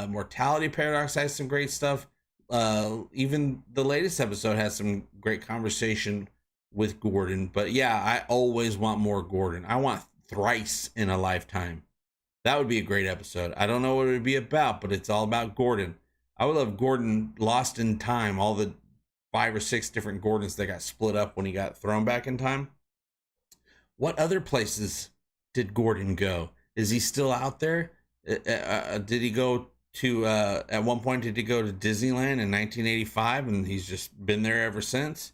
Mortality Paradox has some great stuff. Even the latest episode has some great conversation with Gordon. But yeah, I always want more Gordon. I want Thrice in a Lifetime. That would be a great episode. I don't know what it would be about, but it's all about Gordon. I would love Gordon Lost in Time. All the 5 or 6 different Gordons that got split up when he got thrown back in time. What other places did Gordon go? Is he still out there? Did he go to, at one point, did he go to Disneyland in 1985 and he's just been there ever since?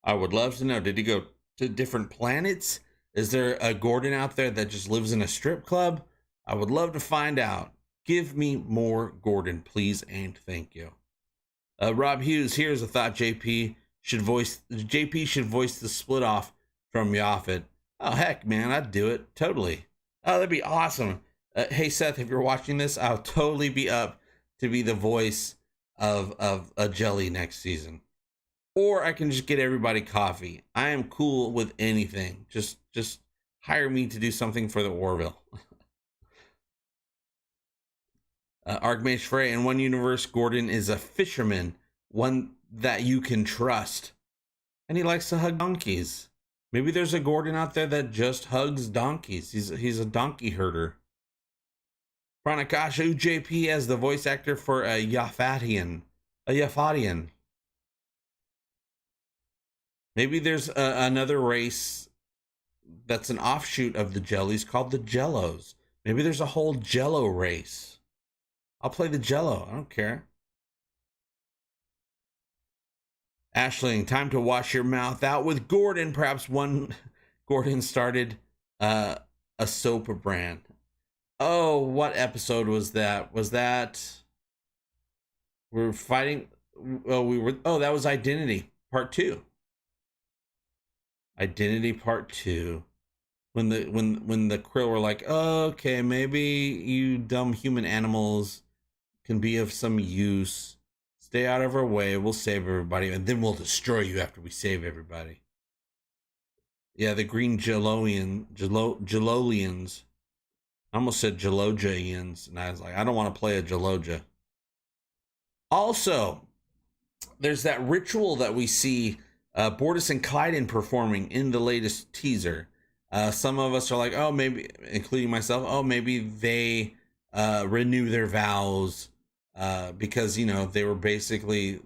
I would love to know. Did he go to different planets? Is there a Gordon out there that just lives in a strip club? I would love to find out. Give me more Gordon, please and thank you. Rob Hughes, here's a thought. JP should voice the split off from Yaphet. Oh heck, man, I'd do it totally. Oh, that'd be awesome. Hey Seth, if you're watching this, I'll totally be up to be the voice of a Jelly next season. Or I can just get everybody coffee. I am cool with anything. Just hire me to do something for the Orville. Archmage Frey, in one universe, Gordon is a fisherman, one that you can trust. And he likes to hug donkeys. Maybe there's a Gordon out there that just hugs donkeys. He's a donkey herder. Pranakasha UJP as the voice actor for a Yaphatian. Maybe there's another race that's an offshoot of the Jellies called the Jellos. Maybe there's a whole Jello race. I'll play the Jello. I don't care. Ashling, time to wash your mouth out with Gordon. Perhaps one Gordon started a soap brand. Oh, what episode was that? Was that we're fighting? Oh, that was Identity Part 2. Identity Part 2. When the Krill were like, oh, okay, maybe you dumb human animals can be of some use. Stay out of our way. We'll save everybody, and then we'll destroy you after we save everybody. Yeah, the green Jelolians. I almost said Jelojaians, and I was like, I don't want to play a Jeloja. Also, there's that ritual that we see Bortus and Clyden performing in the latest teaser. Some of us are like, oh, maybe, including myself, oh, maybe they renew their vows because, they were basically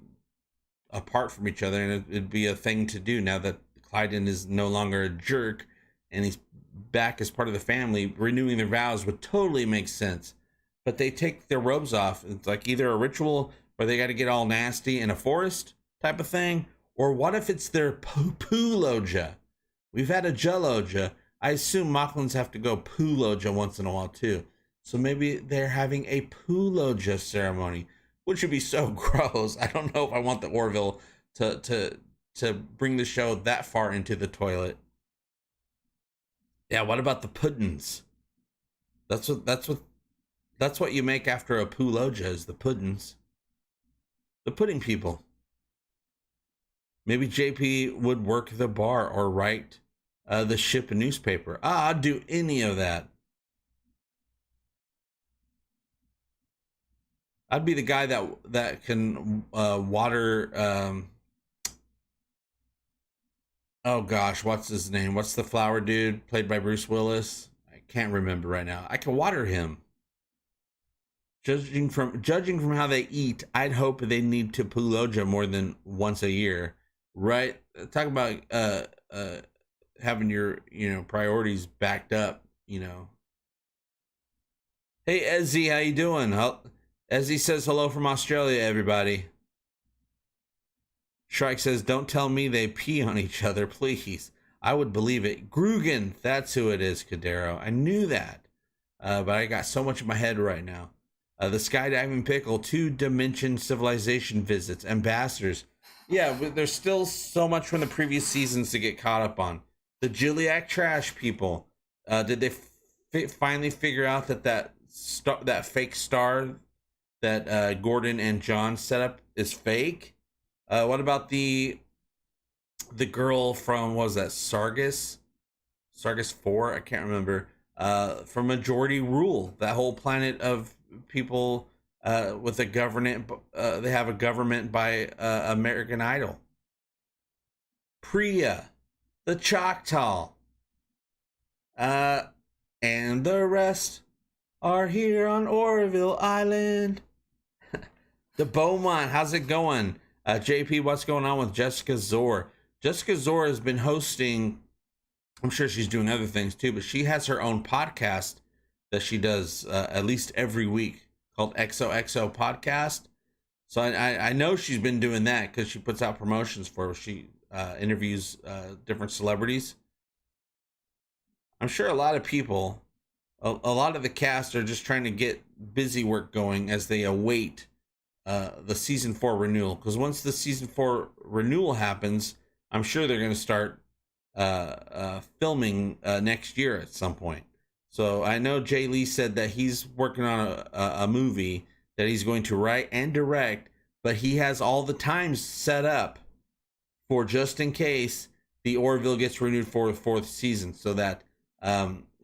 apart from each other, and it'd be a thing to do now that Clyden is no longer a jerk and he's back as part of the family. Renewing their vows would totally make sense. But they take their robes off. It's like either a ritual where they got to get all nasty in a forest type of thing, or what if it's their poo-loja? We've had a Jeloja. I assume Mocklins have to go poo-loja once in a while too. So maybe they're having a poo-loja ceremony, which would be so gross. I don't know if I want the Orville to bring the show that far into the toilet. Yeah, what about the puddins? That's what That's what you make after a Puloja, is the puddings. The pudding people. Maybe JP would work the bar or write the ship newspaper. I'd do any of that. I'd be the guy that can water. Oh gosh, what's his name? What's the flower dude played by Bruce Willis? I can't remember right now. I can water him. Judging from how they eat, I'd hope they need to Puloja more than once a year, right? Talk about having your priorities backed up. Hey Ezzy, how you doing? Ezzy says hello from Australia, everybody. Shrike says, don't tell me they pee on each other, please. I would believe it. Grugan, that's who it is, Cadero. I knew that, but I got so much in my head right now. The Skydiving Pickle, 2-dimension civilization visits, ambassadors. Yeah, there's still so much from the previous seasons to get caught up on. The Gilliac trash people. Did they finally figure out that fake star that Gordon and John set up is fake? What about the girl from, what was that, Sargus 4? I can't remember. From Majority Rule, that whole planet of people with a government. They have a government by American Idol. Priya, the Choctaw, and the rest are here on Orville Island. The Beaumont, how's it going? JP, what's going on with Jessica Zor? Jessica Zor has been hosting, I'm sure she's doing other things too, but she has her own podcast that she does at least every week called XOXO Podcast. So I know she's been doing that because she puts out promotions for her. She interviews different celebrities. I'm sure a lot of people, a lot of the cast are just trying to get busy work going as they await the season 4 renewal, because once the season 4 renewal happens, I'm sure they're going to start filming next year at some point. So I know Jay Lee said that he's working on a movie that he's going to write and direct, but he has all the times set up for just in case the Orville gets renewed for the 4th season, so that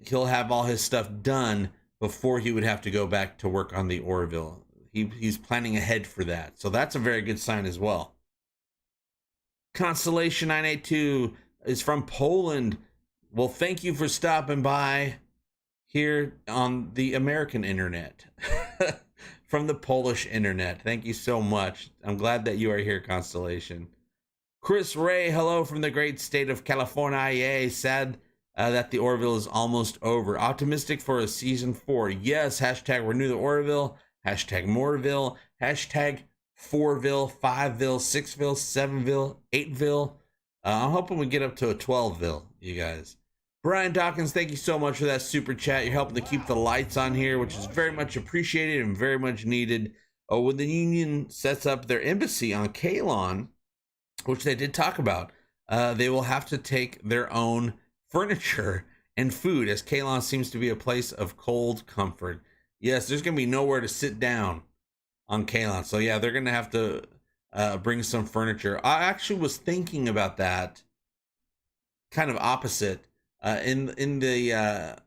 he'll have all his stuff done before he would have to go back to work on the Orville. He's planning ahead for that. So that's a very good sign as well. Constellation 982 is from Poland. Well, thank you for stopping by here on the American internet. From the Polish internet. Thank you so much. I'm glad that you are here, Constellation. Chris Ray, hello from the great state of California. Sad that the Orville is almost over. Optimistic for a season 4. Yes, hashtag renew the Orville. Hashtag Moreville, hashtag 4ville, 5ville, 6ville, 7ville, 8ville. I'm hoping we get up to a 12ville, you guys. Brian Dawkins, thank you so much for that super chat. You're helping to keep the lights on here, which is very much appreciated and very much needed. When the Union sets up their embassy on Kalon, which they did talk about, they will have to take their own furniture and food, as Kalon seems to be a place of cold comfort. Yes, there's going to be nowhere to sit down on Kalon. So, yeah, they're going to have to bring some furniture. I actually was thinking about that kind of opposite in the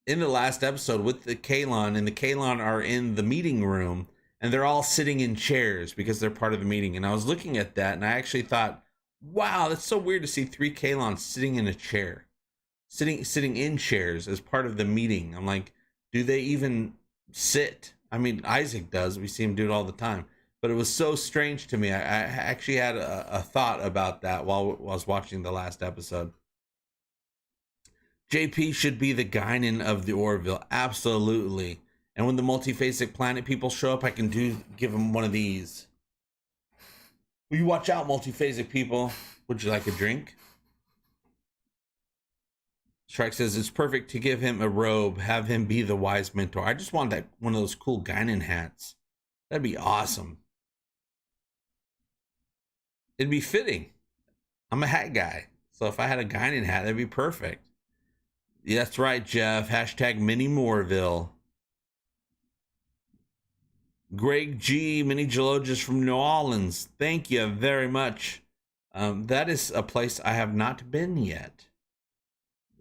last episode with the Kalon. And the Kalon are in the meeting room, and they're all sitting in chairs because they're part of the meeting. And I was looking at that, and I actually thought, wow, that's so weird to see 3 Kalons sitting in a chair, sitting in chairs as part of the meeting. I'm like, do they even sit? I mean, Isaac does. We see him do it all the time. But it was so strange to me. I actually had a thought about that while I was watching the last episode. JP should be the Guinan of the Orville. Absolutely. And when the multiphasic planet people show up, I can give them one of these. Will you watch out, multiphasic people? Would you like a drink? Shrike says it's perfect to give him a robe, have him be the wise mentor. I just want that one of those cool Guinan hats. That'd be awesome. It'd be fitting. I'm a hat guy, so if I had a Guinan hat, that'd be perfect. Yeah, that's right, Jeff. Hashtag Mini Moreville. Greg G, Meteorologist from New Orleans. Thank you very much. That is a place I have not been yet.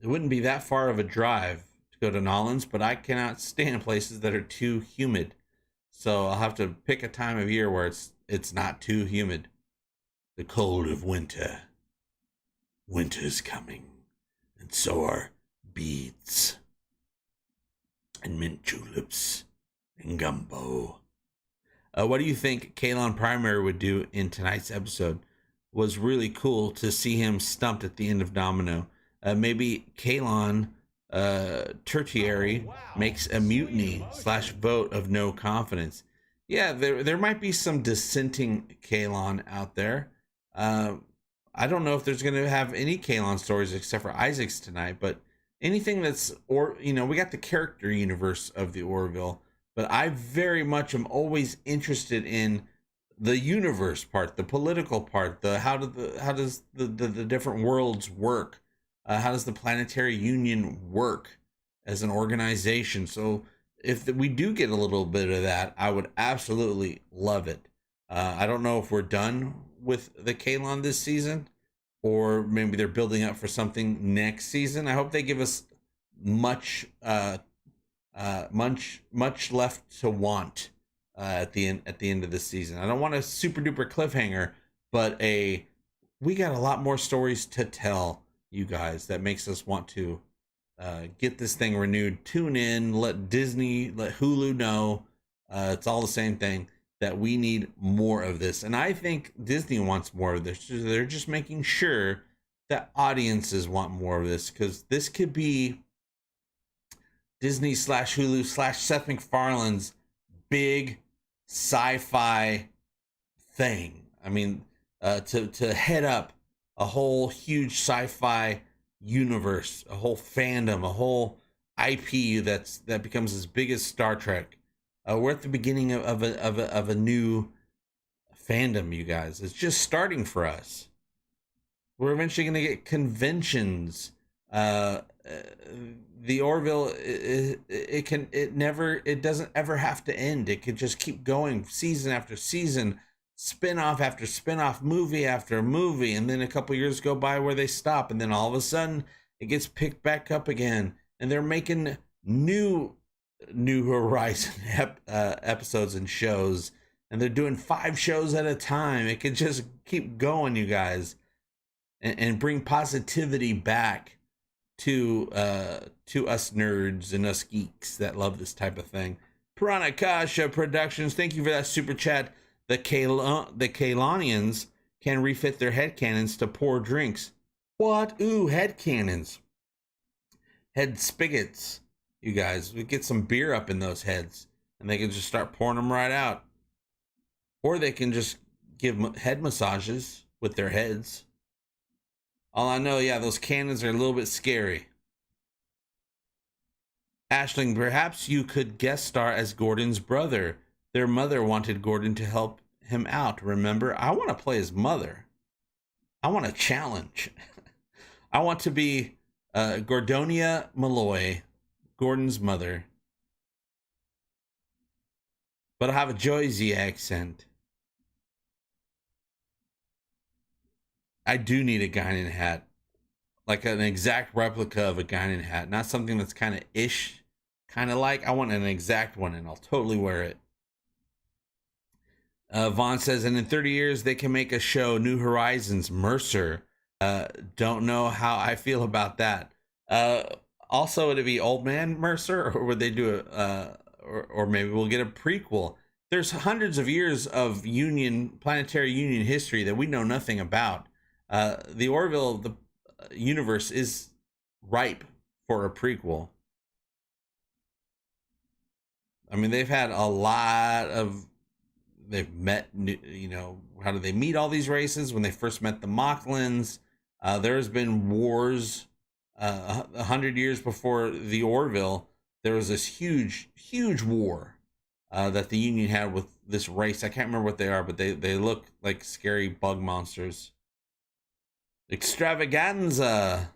It wouldn't be that far of a drive to go to New Orleans, but I cannot stand places that are too humid. So I'll have to pick a time of year where it's not too humid. The cold of winter. Winter's coming, and so are beads, and mint juleps, and gumbo. What do you think Kalon Primary would do in tonight's episode? Was really cool to see him stumped at the end of Domino. Maybe Kalon Tertiary makes a mutiny / vote of no confidence. Yeah, there might be some dissenting Kalon out there. I don't know if there's going to have any Kalon stories except for Isaac's tonight, but anything that's, we got the character universe of the Orville, but I very much am always interested in the universe part, the political part, how does the different worlds work? How does the Planetary Union work as an organization? So if we do get a little bit of that, I would absolutely love it. I don't know if we're done with the Kalon this season, or maybe they're building up for something next season. I hope they give us much left to want at the end of this season. I don't want a super duper cliffhanger, but we got a lot more stories to tell you guys that makes us want to get this thing renewed. Tune in, let Hulu know. It's all the same thing, that we need more of this. And I think Disney wants more of this. They're just making sure that audiences want more of this, because this could be Disney / Hulu / Seth MacFarlane's big sci-fi thing. I mean, to head up a whole huge sci-fi universe, a whole fandom, a whole IP that becomes as big as Star Trek. We're at the beginning of a new fandom, you guys. It's just starting for us. We're eventually going to get conventions. The Orville, it doesn't ever have to end. It could just keep going season after season, spin-off after spin-off, movie after movie, and then a couple years go by where they stop, and then all of a sudden it gets picked back up again, and they're making New Horizon episodes and shows, and they're doing 5 shows at a time. It could just keep going, you guys, and bring positivity back to us nerds and us geeks that love this type of thing. Piranha Kasha Productions, thank you for that super chat. The Kalonians can refit their headcanons to pour drinks. What? Ooh, headcanons. Head spigots. You guys, we get some beer up in those heads, and they can just start pouring them right out. Or they can just give head massages with their heads. All I know, yeah, those cannons are a little bit scary. Ashling, perhaps you could guest star as Gordon's brother. Their mother wanted Gordon to help him out. Remember, I want to play his mother. I want a challenge. I want to be Gordonia Malloy, Gordon's mother, but I have a Jersey accent. I do need a Guinan hat, like an exact replica of a Guinan hat, not something that's kind of like. I want an exact one, and I'll totally wear it. Vaughn says, and in 30 years they can make a show, New Horizons, Mercer. Don't know how I feel about that. Also, would it be Old Man Mercer, or would they do or maybe we'll get a prequel? There's hundreds of years of Planetary Union history that we know nothing about. The Orville universe is ripe for a prequel. I mean, they've had a lot of, they've met, how do they meet all these races? When they first met the Mocklins, there's been wars. 100 years before the Orville, there was this huge war that the Union had with this race. I can't remember what they are, but they look like scary bug monsters. Extravaganza.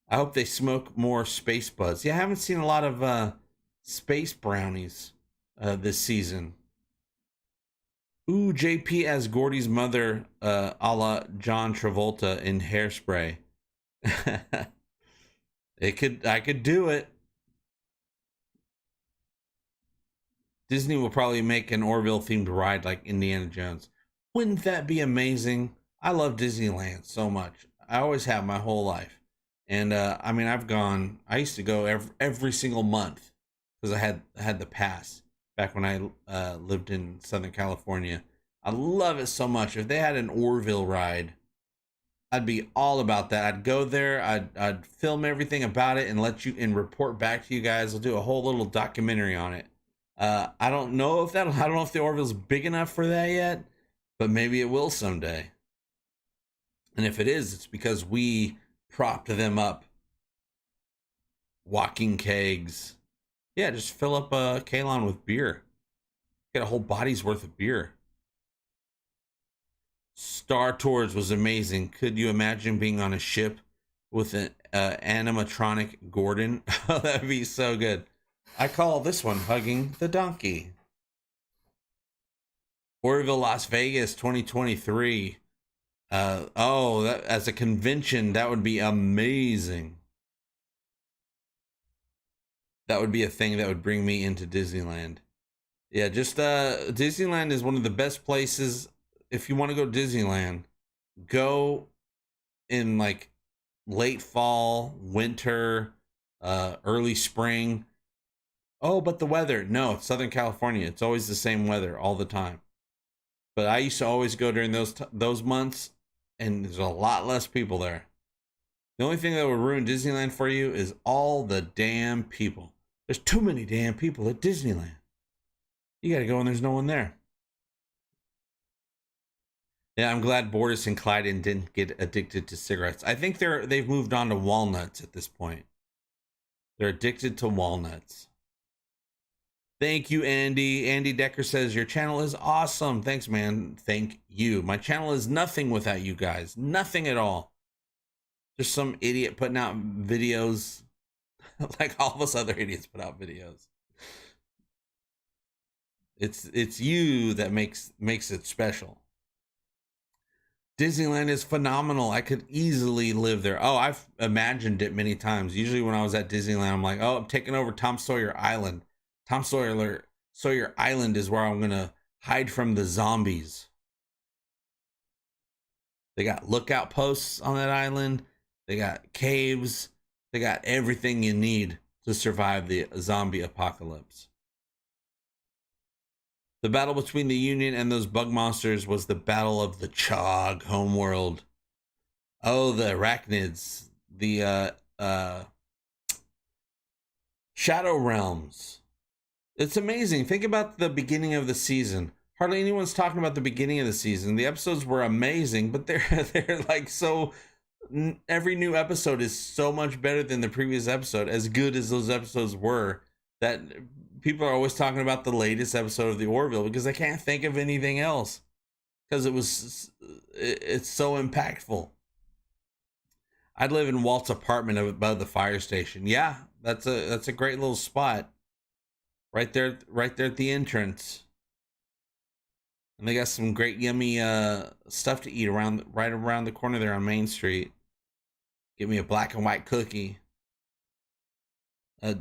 I hope they smoke more space buds. Yeah, I haven't seen a lot of space brownies this season. Ooh, JP as Gordy's mother, a la John Travolta in Hairspray. I could do it. Disney will probably make an Orville themed ride like Indiana Jones. Wouldn't that be amazing? I love Disneyland so much. I always have my whole life. And I mean, I used to go every single month because I had the pass back when I lived in Southern California. I love it so much. If they had an Orville ride, I'd be all about that. I'd go there, I'd film everything about it and and report back to you guys. I'll do a whole little documentary on it. I don't know if the Orville's big enough for that yet, but maybe it will someday. And if it is, it's because we propped them up. Walking kegs. Yeah, just fill up a Kalon with beer. Get a whole body's worth of beer. Star Tours was amazing. Could you imagine being on a ship with an animatronic Gordon? Oh, that'd be so good. I call this one Hugging the Donkey. Orville Las Vegas 2023. As a convention, that would be amazing. That would be a thing that would bring me into Disneyland. Yeah, just Disneyland is one of the best places. If you want to go to Disneyland, go in like late fall, winter, early spring. Oh, but the weather. No, it's Southern California. It's always the same weather all the time. But I used to always go during those months, and there's a lot less people there. The only thing that would ruin Disneyland for you is all the damn people. There's too many damn people at Disneyland. You got to go when there's no one there. Yeah, I'm glad Bortus and Clyden didn't get addicted to cigarettes. I think they've moved on to walnuts at this point. They're addicted to walnuts. Thank you, Andy. Andy Decker says, your channel is awesome. Thanks, man. Thank you. My channel is nothing without you guys. Nothing at all. Just some idiot putting out videos like all of us other idiots put out videos. It's you that makes it special. Disneyland is phenomenal. I could easily live there. Oh, I've imagined it many times. Usually when I was at Disneyland, I'm like, oh, I'm taking over Tom Sawyer Island. Tom Sawyer Island is where I'm going to hide from the zombies. They got lookout posts on that island. They got caves. They got everything you need to survive the zombie apocalypse. The battle between the Union and those bug monsters was the battle of the Chog homeworld. Oh, the arachnids. The Shadow Realms. It's amazing. Think about the beginning of the season. Hardly anyone's talking about the beginning of the season. The episodes were amazing, but they're like so. Every new episode is so much better than the previous episode. As good as those episodes were, that people are always talking about the latest episode of the Orville because they can't think of anything else because it's so impactful. I'd live in Walt's apartment above the fire station. Yeah, that's a great little spot. Right there at the entrance. And they got some great yummy stuff to eat right around the corner there on Main Street. Give me a black and white cookie.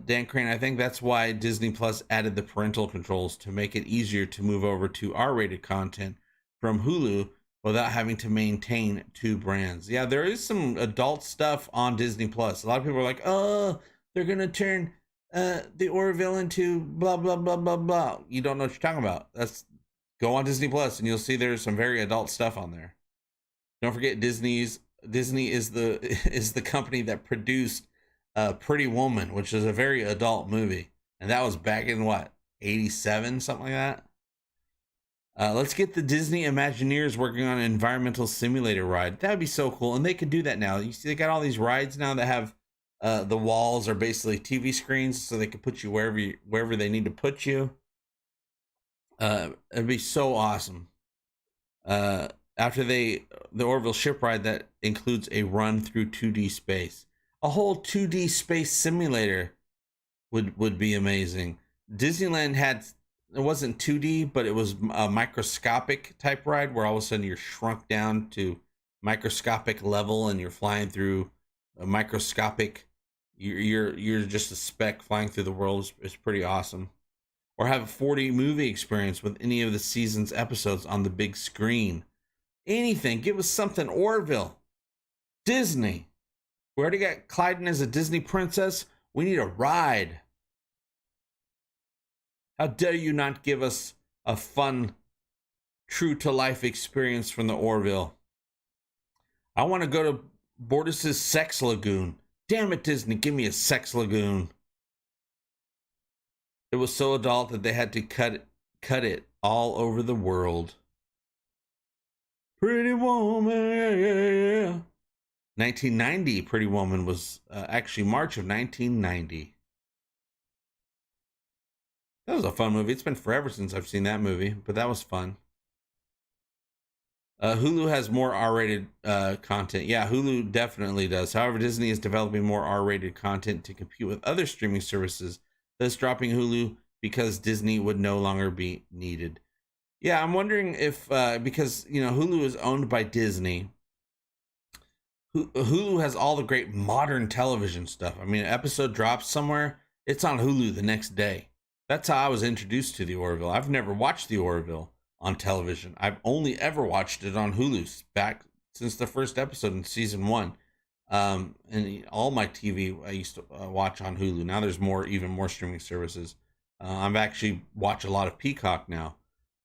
Dan Crane, I think that's why Disney Plus added the parental controls to make it easier to move over to R-rated content from Hulu without having to maintain two brands. Yeah, there is some adult stuff on Disney Plus. A lot of people are like, oh, they're going to turn the Orville into blah, blah, blah, blah, blah. You don't know what you're talking about. Go on Disney Plus and you'll see there's some very adult stuff on there. Don't forget Disney is the company that produced Pretty Woman, which is a very adult movie. And that was back in what, 87, something like that? Let's get the Disney Imagineers working on an environmental simulator ride. That'd be so cool. And they could do that now. You see, they got all these rides now that have the walls are basically TV screens, so they can put you wherever they need to put you. It'd be so awesome. After the Orville ship ride that includes a run through 2D space. A whole 2D space simulator would be amazing. Disneyland had wasn't 2D, but it was a microscopic type ride where all of a sudden you're shrunk down to microscopic level and you're flying through a microscopic. You're just a speck flying through the world. It's pretty awesome. Or have a 4D movie experience with any of the season's episodes on the big screen. Anything. Give us something. Orville. Disney. We already got Clyden as a Disney princess. We need a ride. How dare you not give us a fun, true-to-life experience from the Orville? I want to go to Bortus's Sex Lagoon. Damn it, Disney, give me a sex lagoon. It was so adult that they had to cut it all over the world. Pretty Woman. 1990, Pretty Woman was actually March of 1990. That was a fun movie. It's been forever since I've seen that movie, but that was fun. Hulu has more R-rated content. Yeah, Hulu definitely does. However, Disney is developing more R-rated content to compete with other streaming services, thus dropping Hulu because Disney would no longer be needed. Yeah, I'm wondering if, because, you know, Hulu is owned by Disney, Hulu has all the great modern television stuff. I mean, an episode drops somewhere, it's on Hulu the next day. That's how I was introduced to the Orville. I've never watched the Orville on television. I've only ever watched it on Hulu back since the first episode in season 1. And all my TV I used to watch on Hulu. Now there's even more streaming services. I've actually watched a lot of Peacock now.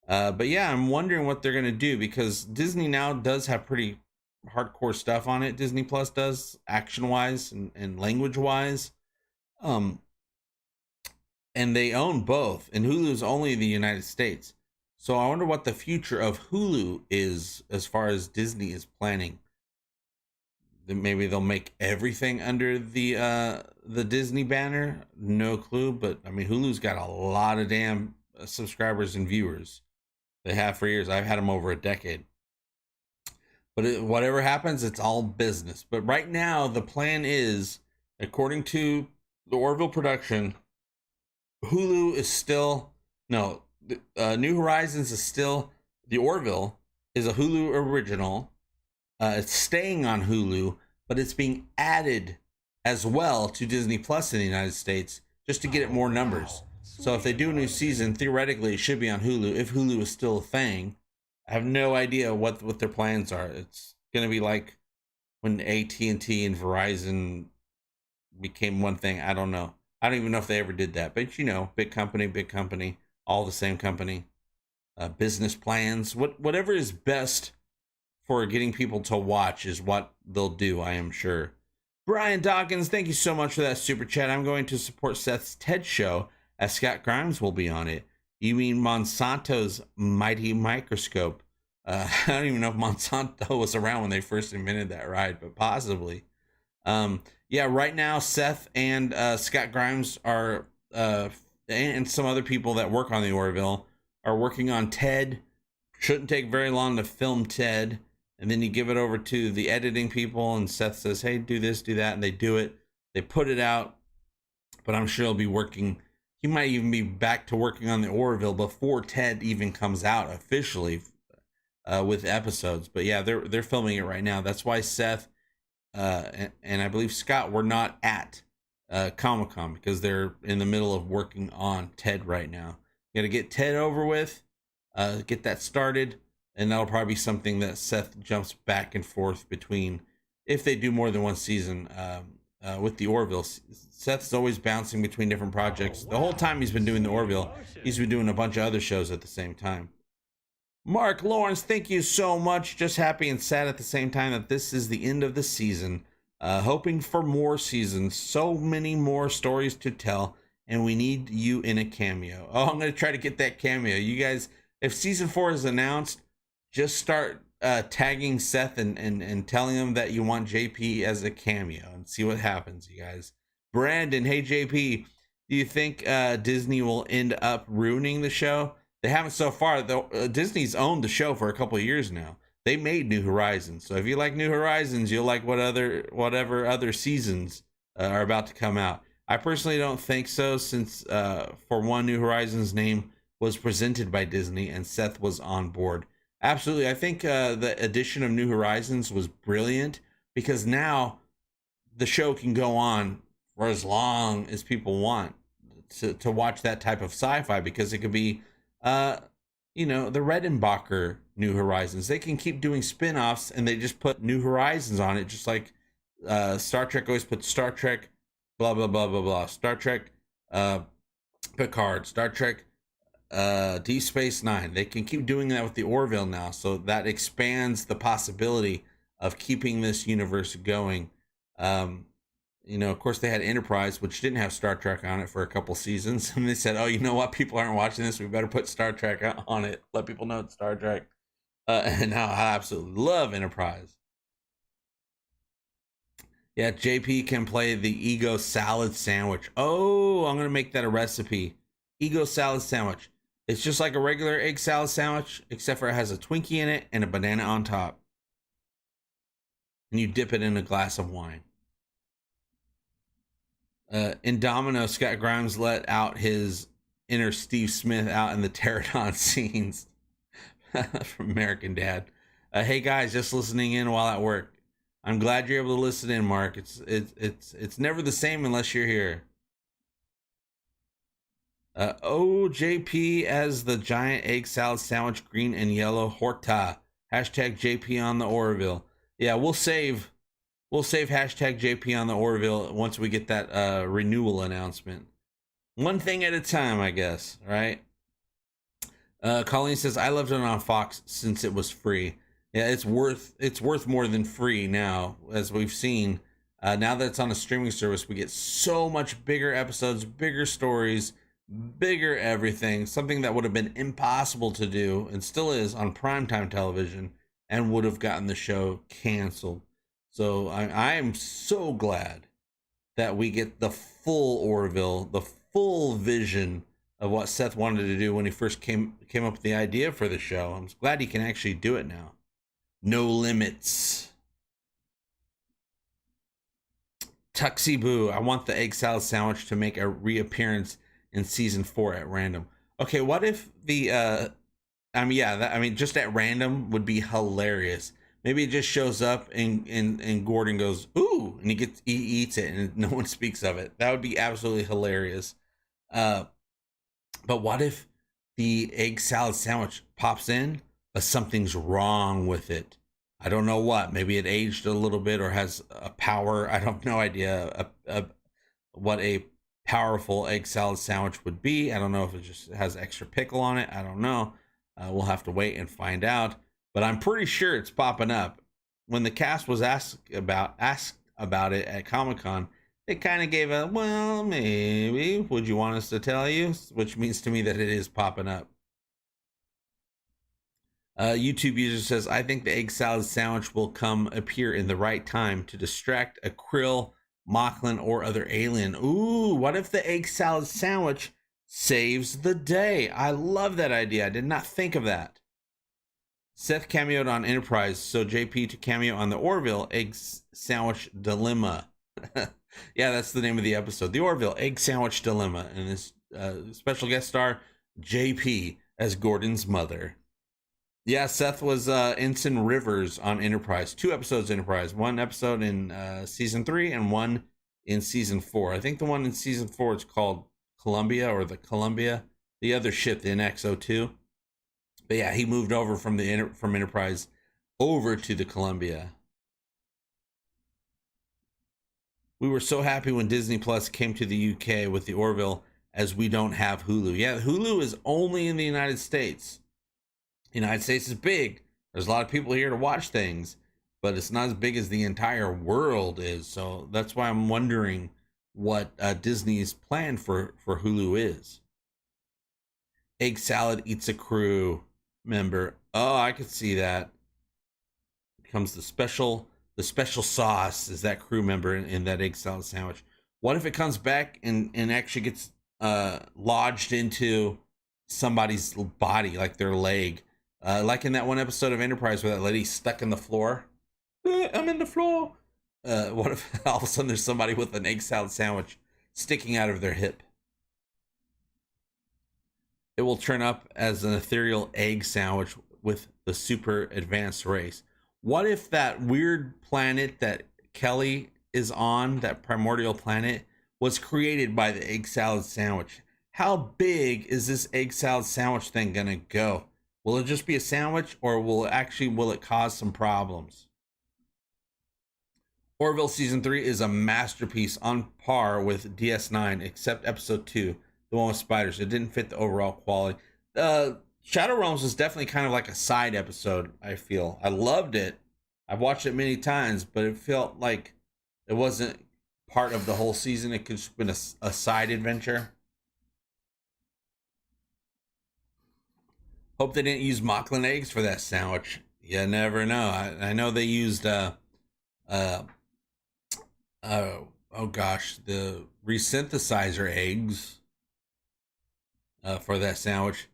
But yeah, I'm wondering what they're going to do because Disney now does have pretty hardcore stuff on it. Disney Plus does, action-wise and language-wise. And they own both, and Hulu's only in the United States. So I wonder what the future of Hulu is as far as Disney is planning. Maybe they'll make everything under the Disney banner. No clue, but I mean, Hulu's got a lot of damn subscribers and viewers. They have for years. I've had them over a decade. But whatever happens, it's all business. But right now, the plan is, according to the Orville production, Hulu is still, no, New Horizons is still, the Orville is a Hulu original. It's staying on Hulu, but it's being added as well to Disney Plus in the United States just to get it more numbers. So if they do a new season, theoretically, it should be on Hulu if Hulu is still a thing. I have no idea what their plans are. It's going to be like when AT&T and Verizon became one thing. I don't know. I don't even know if they ever did that. But, you know, big company, all the same company. Business plans. Whatever is best for getting people to watch is what they'll do, I am sure. Brian Dawkins, thank you so much for that super chat. I'm going to support Seth's TED show as Scott Grimes will be on it. You mean Monsanto's Mighty Microscope? I don't even know if Monsanto was around when they first invented that ride, but possibly. Yeah, right now Seth and Scott Grimes are, and some other people that work on the Orville are working on TED. Shouldn't take very long to film TED. And then you give it over to the editing people and Seth says, hey, do this, do that. And they do it. They put it out. But I'm sure he'll be working. He might even be back to working on the Orville before TED even comes out officially with episodes. But yeah, they're filming it right now. That's why Seth and I believe Scott were not at Comic-Con because they're in the middle of working on TED right now. You got to get TED over with, get that started. And that'll probably be something that Seth jumps back and forth between if they do more than one season with the Orville. Seth's always bouncing between different projects. The whole time he's been doing the Orville, he's been doing a bunch of other shows at the same time. Mark Lawrence, thank you so much. Just happy and sad at the same time that this is the end of the season. Hoping for more seasons. So many more stories to tell. And we need you in a cameo. Oh, I'm going to try to get that cameo. You guys, if season 4 is announced, just start tagging Seth and telling him that you want JP as a cameo and see what happens, you guys. Brandon, hey JP, do you think Disney will end up ruining the show? They haven't so far. Though Disney's owned the show for a couple of years now. They made New Horizons, so if you like New Horizons, you'll like whatever other seasons are about to come out. I personally don't think so, since for one, New Horizons name was presented by Disney, and Seth was on board. Absolutely. I think the addition of New Horizons was brilliant because now the show can go on for as long as people want to watch that type of sci-fi, because it could be, the Redenbacher New Horizons. They can keep doing spin-offs and they just put New Horizons on it, just like Star Trek always puts Star Trek, blah, blah, blah, blah, blah. Star Trek, Picard, Star Trek, Deep Space Nine. They can keep doing that with the Orville now, so that expands the possibility of keeping this universe going. Of course, they had Enterprise, which didn't have Star Trek on it for a couple seasons, and they said, "Oh, you know what? People aren't watching this. We better put Star Trek on it. Let people know it's Star Trek." And now I absolutely love Enterprise. Yeah, JP can play the Ego salad sandwich. Oh, I'm gonna make that a recipe. Ego salad sandwich. It's just like a regular egg salad sandwich, except for it has a Twinkie in it and a banana on top. And you dip it in a glass of wine. In Domino, Scott Grimes let out his inner Steve Smith out in the pterodon scenes from American Dad. Hey guys, just listening in while at work. I'm glad you're able to listen in, Mark. It's never the same unless you're here. JP as the giant egg salad sandwich, green and yellow Horta. Hashtag JP on the Orville. Yeah, we'll save hashtag JP on the Orville once we get that renewal announcement. One thing at a time, I guess, right? Colleen says, I loved it on Fox since it was free. Yeah, it's worth more than free now, as we've seen. Now that it's on a streaming service, we get so much bigger episodes, bigger stories, bigger everything. Something that would have been impossible to do, and still is, on primetime television, and would have gotten the show canceled. So I am so glad that we get the full Orville, the full vision of what Seth wanted to do when he first came up with the idea for the show. I'm glad he can actually do it now. No limits. Tuxie Boo, I want the egg salad sandwich to make a reappearance in season 4 at random. Okay, what if the just at random would be hilarious. Maybe it just shows up and Gordon goes, ooh, and he eats it and no one speaks of it. That would be absolutely hilarious. But what if the egg salad sandwich pops in, but something's wrong with it? I don't know what. Maybe it aged a little bit or has a power. I have no idea what a powerful egg salad sandwich would be. I don't know if it just has extra pickle on it. I don't know. We'll have to wait and find out. But I'm pretty sure it's popping up. When the cast was asked about it at Comic-Con, they kind of gave a, well, maybe. Would you want us to tell you? Which means to me that it is popping up. YouTube user says, I think the egg salad sandwich will appear in the right time to distract a Krill, Mocklin, or other alien. Ooh, what if the egg salad sandwich saves the day? I love that idea. I did not think of that. Seth cameoed on Enterprise, so JP to cameo on the Orville Egg Sandwich Dilemma. Yeah, that's the name of the episode. The Orville Egg Sandwich Dilemma. And this special guest star, JP, as Gordon's mother. Yeah, Seth was Ensign Rivers on Enterprise. 2 episodes Enterprise. 1 episode in season 3 and 1 in season 4. I think the one in season 4 is called Columbia or the Columbia. The other ship, the NX-02. But yeah, he moved over from Enterprise over to the Columbia. We were so happy when Disney Plus came to the UK with the Orville, as we don't have Hulu. Yeah, Hulu is only in the United States. The United States is big. There's a lot of people here to watch things, but it's not as big as the entire world is. So that's why I'm wondering what Disney's plan for Hulu is. Egg salad eats a crew member. Oh, I could see that. Becomes the special sauce is that crew member in that egg salad sandwich. What if it comes back and actually gets lodged into somebody's body, like their leg? Like in that one episode of Enterprise where that lady's stuck in the floor. I'm in the floor. What if all of a sudden there's somebody with an egg salad sandwich sticking out of their hip? it will turn up as an ethereal egg sandwich with the super advanced race. What if that weird planet that Kelly is on, that primordial planet, was created by the egg salad sandwich? How big is this egg salad sandwich thing gonna go? Will it just be a sandwich, or will it cause some problems? Orville Season 3 is a masterpiece on par with DS9, except Episode 2, the one with spiders. It didn't fit the overall quality. Shadow Realms was definitely kind of like a side episode, I feel. I loved it. I've watched it many times, but it felt like it wasn't part of the whole season. It could have been a side adventure. Hope they didn't use Mocklin eggs for that sandwich. You never know. I know they used oh gosh, the resynthesizer eggs for that sandwich.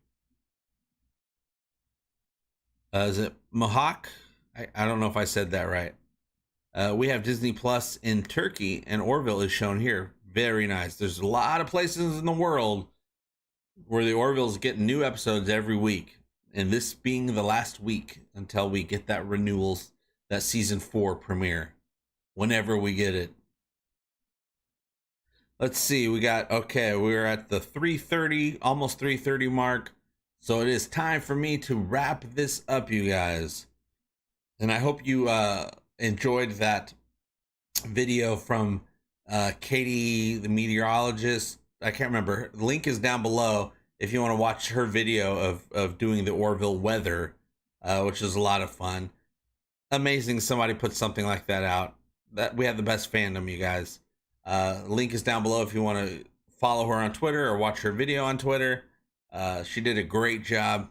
Is it Mohawk? I don't know if I said that right. We have Disney Plus in Turkey, and Orville is shown here. Very nice. There's a lot of places in the world where the Orvilles get new episodes every week, and this being the last week until we get that renewals, that season 4 premiere, whenever we get it. Let's see, we're at the 3:30, almost 3:30 mark, so it is time for me to wrap this up, you guys. And I hope you enjoyed that video from Katie, the meteorologist. I can't remember. The link is down below if you want to watch her video of doing the Orville weather, which is a lot of fun. Amazing somebody put something like that out. That we have the best fandom, you guys. Link is down below if you want to follow her on Twitter or watch her video on Twitter. She did a great job.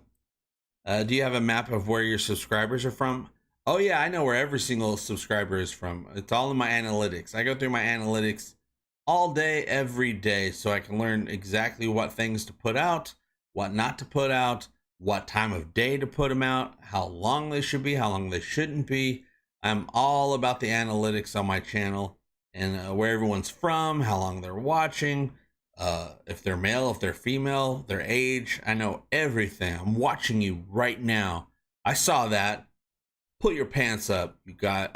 Do you have a map of where your subscribers are from? Oh yeah, I know where every single subscriber is from. It's all in my analytics. I go through my analytics all day, every day, so I can learn exactly what things to put out, what not to put out, what time of day to put them out, how long they should be, how long they shouldn't be. I'm all about the analytics on my channel, and where everyone's from, how long they're watching, if they're male, if they're female, their age. I know everything. I'm watching you right now. I saw that. Put your pants up, you guys.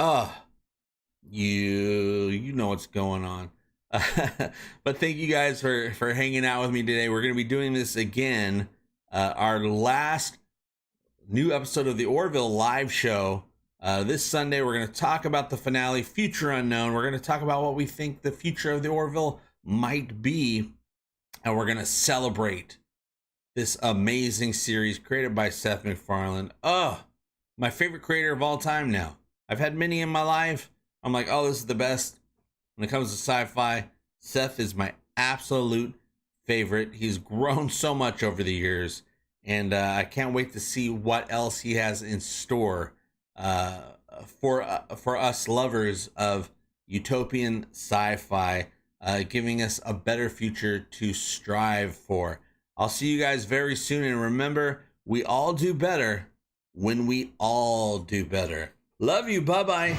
You know what's going on. But thank you guys for hanging out with me today. We're going to be doing this again. Our last new episode of the Orville live show. This Sunday, we're going to talk about the finale, Future Unknown. We're going to talk about what we think the future of the Orville might be. And we're going to celebrate this amazing series created by Seth MacFarlane. My favorite creator of all time now. I've had many in my life. I'm like, oh, this is the best. When it comes to sci-fi, Seth is my absolute favorite. He's grown so much over the years, and I can't wait to see what else he has in store for us lovers of utopian sci-fi, giving us a better future to strive for. I'll see you guys very soon, and remember, we all do better when we all do better. Love you. Bye-bye.